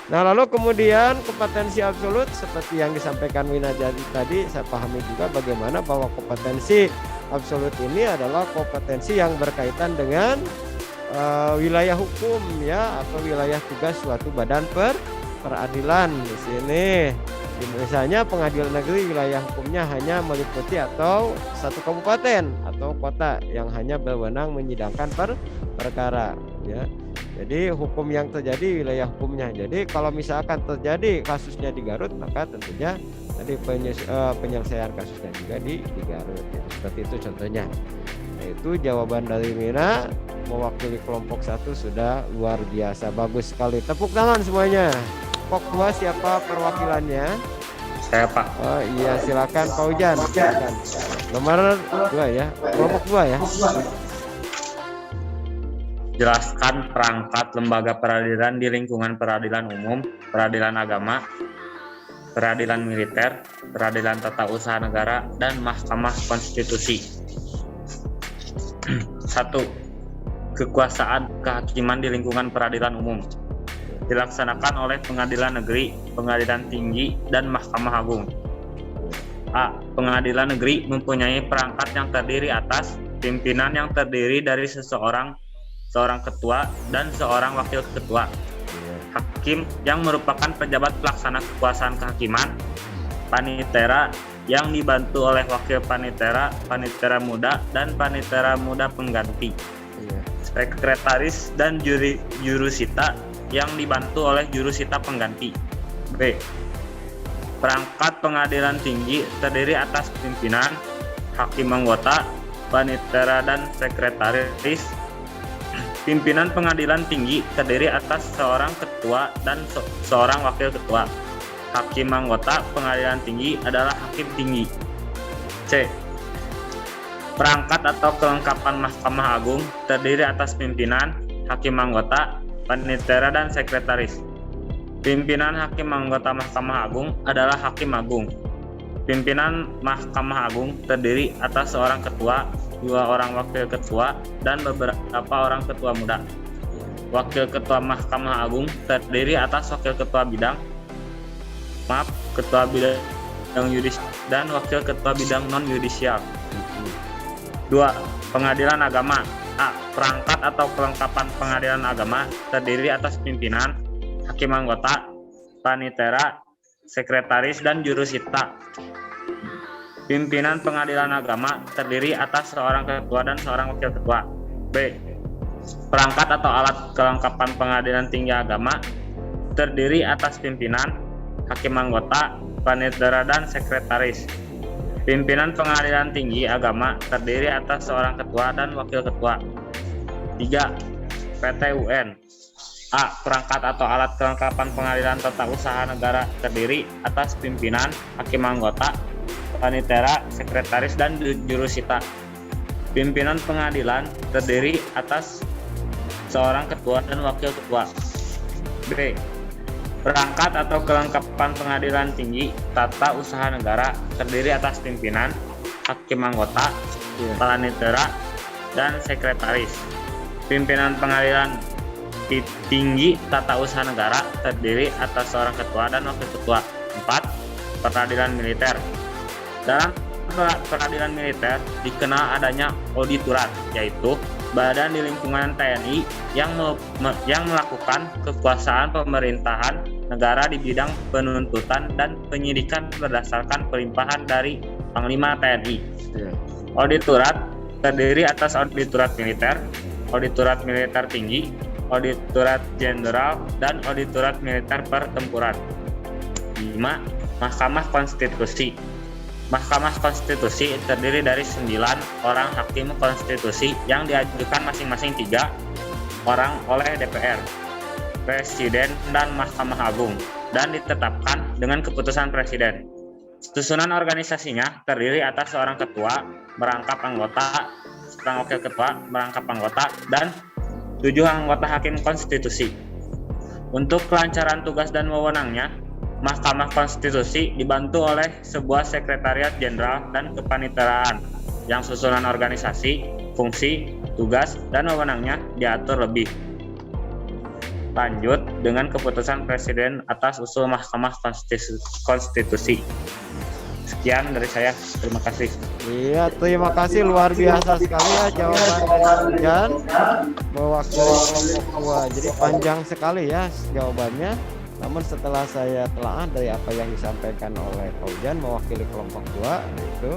Nah, lalu kemudian kompetensi absolut seperti yang disampaikan Wina tadi, saya pahami juga bagaimana bahwa kompetensi absolut ini adalah kompetensi yang berkaitan dengan wilayah hukum ya, atau wilayah tugas suatu badan peradilan di sini. Misalnya pengadilan negeri wilayah hukumnya hanya meliputi atau satu kabupaten atau kota yang hanya berwenang menyidangkan perkara ya. Jadi hukum yang terjadi wilayah hukumnya. Jadi kalau misalkan terjadi kasusnya di Garut, maka tentunya tadi penyelesaian kasusnya juga di Garut ya. Seperti itu contohnya. Nah, itu jawaban dari Mina mewakili kelompok 1 sudah luar biasa, bagus sekali. Tepuk tangan semuanya. Kelompok 2 siapa perwakilannya? Saya, Pak. Oh iya, silakan Pak Ujan. Silakan. Nomor 2 ya. Kelompok 2 ya. Jelaskan perangkat lembaga peradilan di lingkungan peradilan umum, peradilan agama, peradilan militer, peradilan tata usaha negara, dan Mahkamah Konstitusi. 1. Kekuasaan kehakiman di lingkungan peradilan umum dilaksanakan oleh pengadilan negeri, pengadilan tinggi, dan Mahkamah Agung. A. Pengadilan negeri mempunyai perangkat yang terdiri atas pimpinan yang terdiri dari seorang ketua dan seorang wakil ketua, hakim yang merupakan pejabat pelaksana kekuasaan kehakiman, panitera yang dibantu oleh wakil panitera, panitera muda, dan panitera muda pengganti, sekretaris dan jurusita yang dibantu oleh jurusita pengganti. B. Perangkat pengadilan tinggi terdiri atas pimpinan, hakim anggota, panitera, dan sekretaris. Pimpinan pengadilan tinggi terdiri atas seorang ketua dan seorang wakil ketua. Hakim anggota pengadilan tinggi adalah hakim tinggi. C. Perangkat atau kelengkapan Mahkamah Agung terdiri atas pimpinan, hakim anggota, panitera, dan sekretaris. Pimpinan hakim anggota Mahkamah Agung adalah hakim agung. Pimpinan Mahkamah Agung terdiri atas seorang ketua, 2 orang wakil ketua, dan beberapa orang ketua muda. Wakil ketua Mahkamah Agung terdiri atas wakil ketua bidang, ketua bidang yudis, dan wakil ketua bidang non yudisial. 2. Pengadilan agama. A. Perangkat atau kelengkapan pengadilan agama terdiri atas pimpinan, hakim anggota, panitera, sekretaris, dan jurusita. Pimpinan pengadilan agama terdiri atas seorang ketua dan seorang wakil ketua. B. Perangkat atau alat kelengkapan pengadilan tinggi agama terdiri atas pimpinan, hakim anggota, panitera, dan sekretaris. Pimpinan Pengadilan Tinggi Agama terdiri atas seorang ketua dan wakil ketua. 3. PTUN. A. Perangkat atau alat kelengkapan pengadilan tata usaha negara terdiri atas pimpinan, hakim anggota, panitera, sekretaris, dan jurusita. Pimpinan pengadilan terdiri atas seorang ketua dan wakil ketua. B. Perangkat atau kelengkapan pengadilan tinggi tata usaha negara terdiri atas pimpinan, hakim anggota, panitera, dan sekretaris. Pimpinan pengadilan tinggi tata usaha negara terdiri atas seorang ketua dan wakil ketua. 4. Peradilan militer. Dalam peradilan militer dikenal adanya auditorat, yaitu badan di lingkungan TNI yang melakukan kekuasaan pemerintahan negara di bidang penuntutan dan penyidikan berdasarkan pelimpahan dari Panglima TNI. Auditorat terdiri atas auditorat militer, auditorat militer tinggi, auditorat jenderal, dan auditorat militer pertempuran. 5. Mahkamah Konstitusi. Mahkamah Konstitusi terdiri dari 9 orang hakim konstitusi yang diajukan masing-masing 3 orang oleh DPR, Presiden, dan Mahkamah Agung, dan ditetapkan dengan keputusan Presiden. Susunan organisasinya terdiri atas seorang ketua, merangkap anggota, seorang wakil ketua, merangkap anggota, dan 7 anggota hakim konstitusi. Untuk kelancaran tugas dan wewenangnya, Mahkamah Konstitusi dibantu oleh sebuah sekretariat jenderal dan kepaniteraan yang susunan organisasi, fungsi, tugas, dan wewenangnya diatur lebih lanjut dengan keputusan Presiden atas usul Mahkamah Konstitusi. Sekian dari saya, terima kasih. Iya, terima kasih, luar biasa sekali ya jawaban dari Fauzan mewakili kelompok 2. Jadi panjang sekali ya jawabannya. Namun setelah saya telaah dari apa yang disampaikan oleh Fauzan mewakili kelompok 2 itu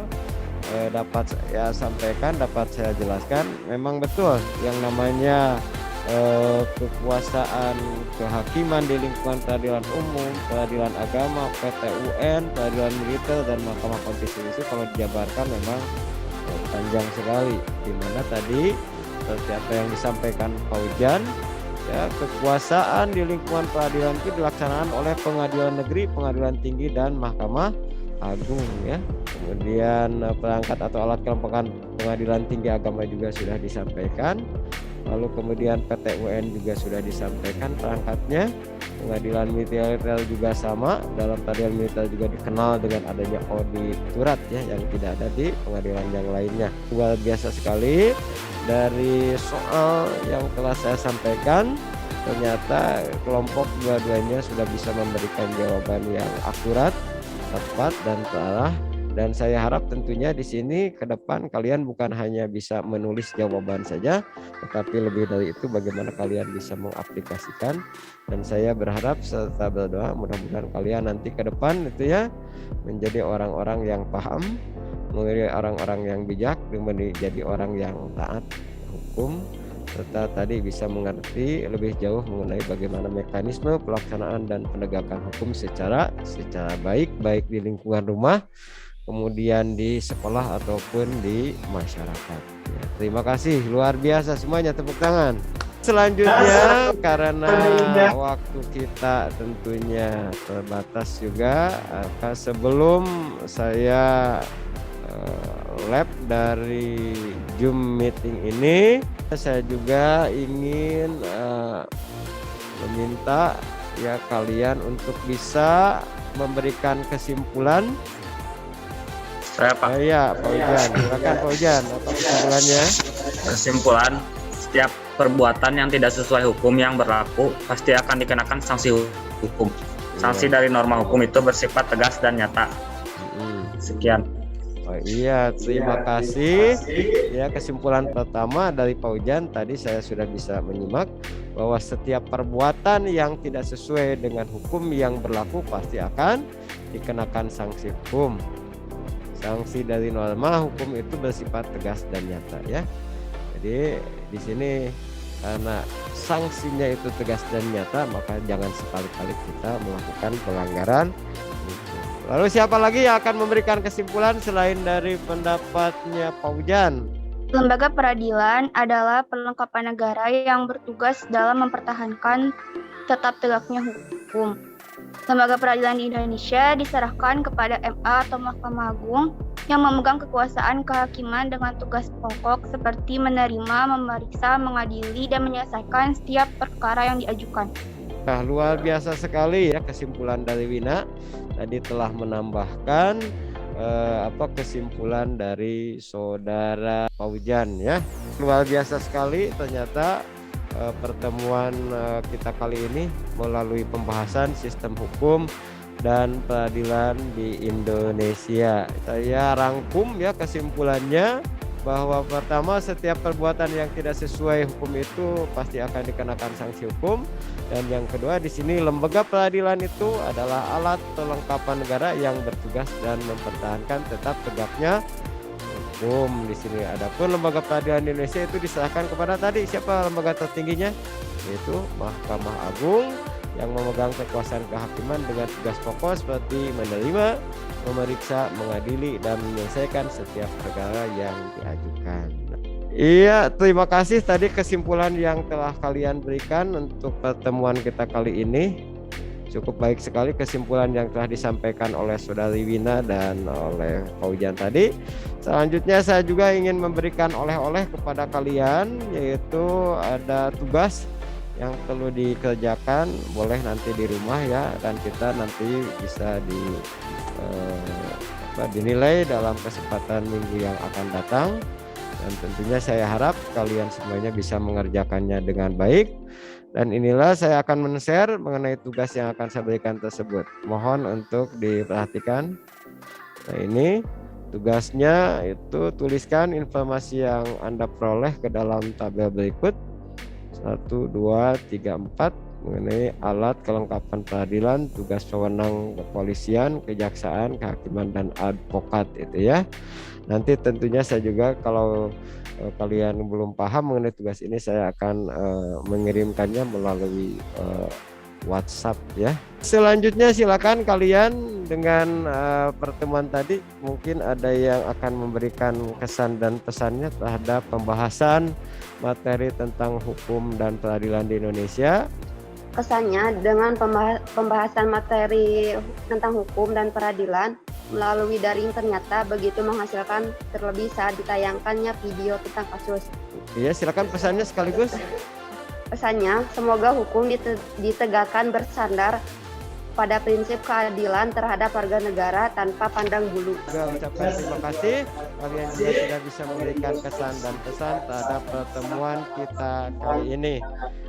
dapat saya sampaikan, dapat saya jelaskan, memang betul yang namanya kekuasaan kehakiman di lingkungan peradilan umum, peradilan agama, PTUN, peradilan militer, dan Mahkamah Konstitusi kalau dijabarkan memang panjang sekali. Dimana tadi seperti apa yang disampaikan Fauzan, ya, kekuasaan di lingkungan peradilan itu dilaksanakan oleh pengadilan negeri, pengadilan tinggi, dan Mahkamah Agung ya. Kemudian perangkat atau alat kelengkapan pengadilan tinggi agama juga sudah disampaikan. Lalu kemudian PTUN juga sudah disampaikan perangkatnya. Pengadilan militer juga sama. Dalam peradilan militer juga dikenal dengan adanya auditorat ya, yang tidak ada di pengadilan yang lainnya. Luar biasa sekali. Dari soal yang telah saya sampaikan, ternyata kelompok dua-duanya sudah bisa memberikan jawaban yang akurat, tepat, dan terarah. Dan saya harap tentunya di sini ke depan kalian bukan hanya bisa menulis jawaban saja, tetapi lebih dari itu bagaimana kalian bisa mengaplikasikan. Dan saya berharap serta berdoa mudah-mudahan kalian nanti ke depan itu ya menjadi orang-orang yang paham, menjadi orang-orang yang bijak, dan menjadi orang yang taat hukum, serta tadi bisa mengerti lebih jauh mengenai bagaimana mekanisme pelaksanaan dan penegakan hukum secara baik di lingkungan rumah, kemudian di sekolah ataupun di masyarakat. Ya, terima kasih, luar biasa semuanya, tepuk tangan. Selanjutnya karena waktu kita tentunya terbatas juga, sebelum saya lab dari Zoom meeting ini, saya juga ingin meminta ya kalian untuk bisa memberikan kesimpulan. Saya Pak. Ya, Fauzan. Silakan Fauzan, apa kesimpulannya? Kesimpulan, setiap perbuatan yang tidak sesuai hukum yang berlaku pasti akan dikenakan sanksi hukum. Sanksi dari norma hukum itu bersifat tegas dan nyata. Sekian. Oh iya, terima kasih. Ya, kesimpulan pertama dari Fauzan tadi saya sudah bisa menyimak bahwa setiap perbuatan yang tidak sesuai dengan hukum yang berlaku pasti akan dikenakan sanksi hukum. Sanksi dari norma hukum itu bersifat tegas dan nyata ya. Jadi di sini karena sanksinya itu tegas dan nyata, maka jangan sekali-kali kita melakukan pelanggaran hukum. Lalu siapa lagi yang akan memberikan kesimpulan selain dari pendapatnya Pak Ujan? Lembaga peradilan adalah perlengkapan negara yang bertugas dalam mempertahankan tetap tegaknya hukum. Lembaga peradilan di Indonesia diserahkan kepada MA atau Mahkamah Agung yang memegang kekuasaan kehakiman dengan tugas pokok seperti menerima, memeriksa, mengadili, dan menyelesaikan setiap perkara yang diajukan. Nah, luar biasa sekali ya kesimpulan dari Wina. Tadi telah menambahkan kesimpulan dari saudara Paujan ya. Luar biasa sekali ternyata pertemuan kita kali ini melalui pembahasan sistem hukum dan peradilan di Indonesia. Saya rangkum ya kesimpulannya bahwa pertama, setiap perbuatan yang tidak sesuai hukum itu pasti akan dikenakan sanksi hukum, dan yang kedua di sini lembaga peradilan itu adalah alat perlengkapan negara yang bertugas dan mempertahankan tetap tegaknya hukum. Di sini adapun lembaga peradilan Indonesia itu diserahkan kepada tadi siapa lembaga tertingginya, yaitu Mahkamah Agung yang memegang kekuasaan kehakiman dengan tugas pokok seperti menerima, memeriksa, mengadili, dan menyelesaikan setiap perkara yang diajukan. Iya, terima kasih tadi kesimpulan yang telah kalian berikan untuk pertemuan kita kali ini. Cukup baik sekali kesimpulan yang telah disampaikan oleh Saudari Wina dan oleh Paujan tadi. Selanjutnya saya juga ingin memberikan oleh-oleh kepada kalian, yaitu ada tugas yang perlu dikerjakan, boleh nanti di rumah ya, dan kita nanti bisa dinilai dalam kesempatan minggu yang akan datang. Dan tentunya saya harap kalian semuanya bisa mengerjakannya dengan baik. Dan inilah saya akan men-share mengenai tugas yang akan saya berikan tersebut. Mohon untuk diperhatikan. Nah, ini tugasnya itu tuliskan informasi yang Anda peroleh ke dalam tabel berikut. 1, 2, 3, 4 mengenai alat kelengkapan peradilan, tugas wewenang kepolisian, kejaksaan, kehakiman, dan advokat itu ya. Nanti tentunya saya juga kalau kalian belum paham mengenai tugas ini, saya akan mengirimkannya melalui WhatsApp ya. Selanjutnya silakan kalian dengan pertemuan tadi mungkin ada yang akan memberikan kesan dan pesannya terhadap pembahasan materi tentang hukum dan peradilan di Indonesia. Kesannya dengan pembahasan materi tentang hukum dan peradilan melalui daring ternyata begitu menghasilkan, terlebih saat ditayangkannya video tentang kasus. Iya, silakan pesannya sekaligus. Pesannya, semoga hukum ditegakkan bersandar pada prinsip keadilan terhadap warga negara tanpa pandang bulu. Juga ucapkan terima kasih kalian juga sudah bisa memberikan kesan dan pesan terhadap pertemuan kita kali ini.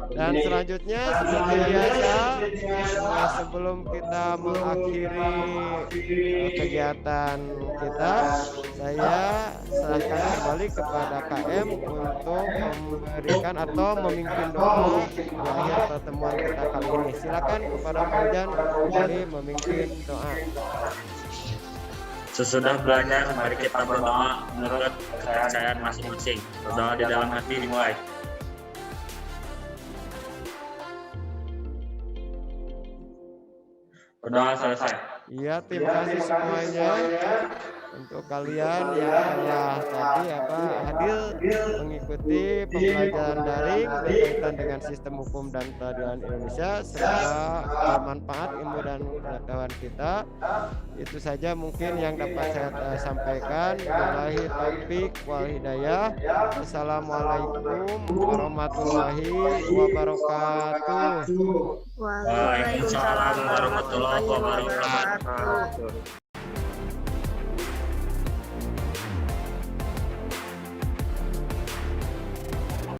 Dan selanjutnya seperti biasa, sebelum kita mengakhiri kegiatan kita, saya serahkan kembali kepada KM untuk memberikan atau memimpin doa di akhir pertemuan kita kali ini. Silakan kepada Paujan kembali memimpin doa. Sesudah belajar, mari kita berdoa menurut kepercayaan masing-masing. Berdoa di dalam hati dimulai. Berdoa selesai. Iya, terima kasih semuanya untuk kalian yang telah tadi hadir mengikuti pembelajaran daring berkaitan dengan sistem hukum dan peradilan Indonesia. Semoga bermanfaat ilmu dan pengetahuan kita. Itu saja mungkin yang dapat saya sampaikan. Wabillahi taufiq wal hidayah. Assalamualaikum warahmatullahi wabarakatuh. Waalaikumsalam warahmatullahi wabarakatuh.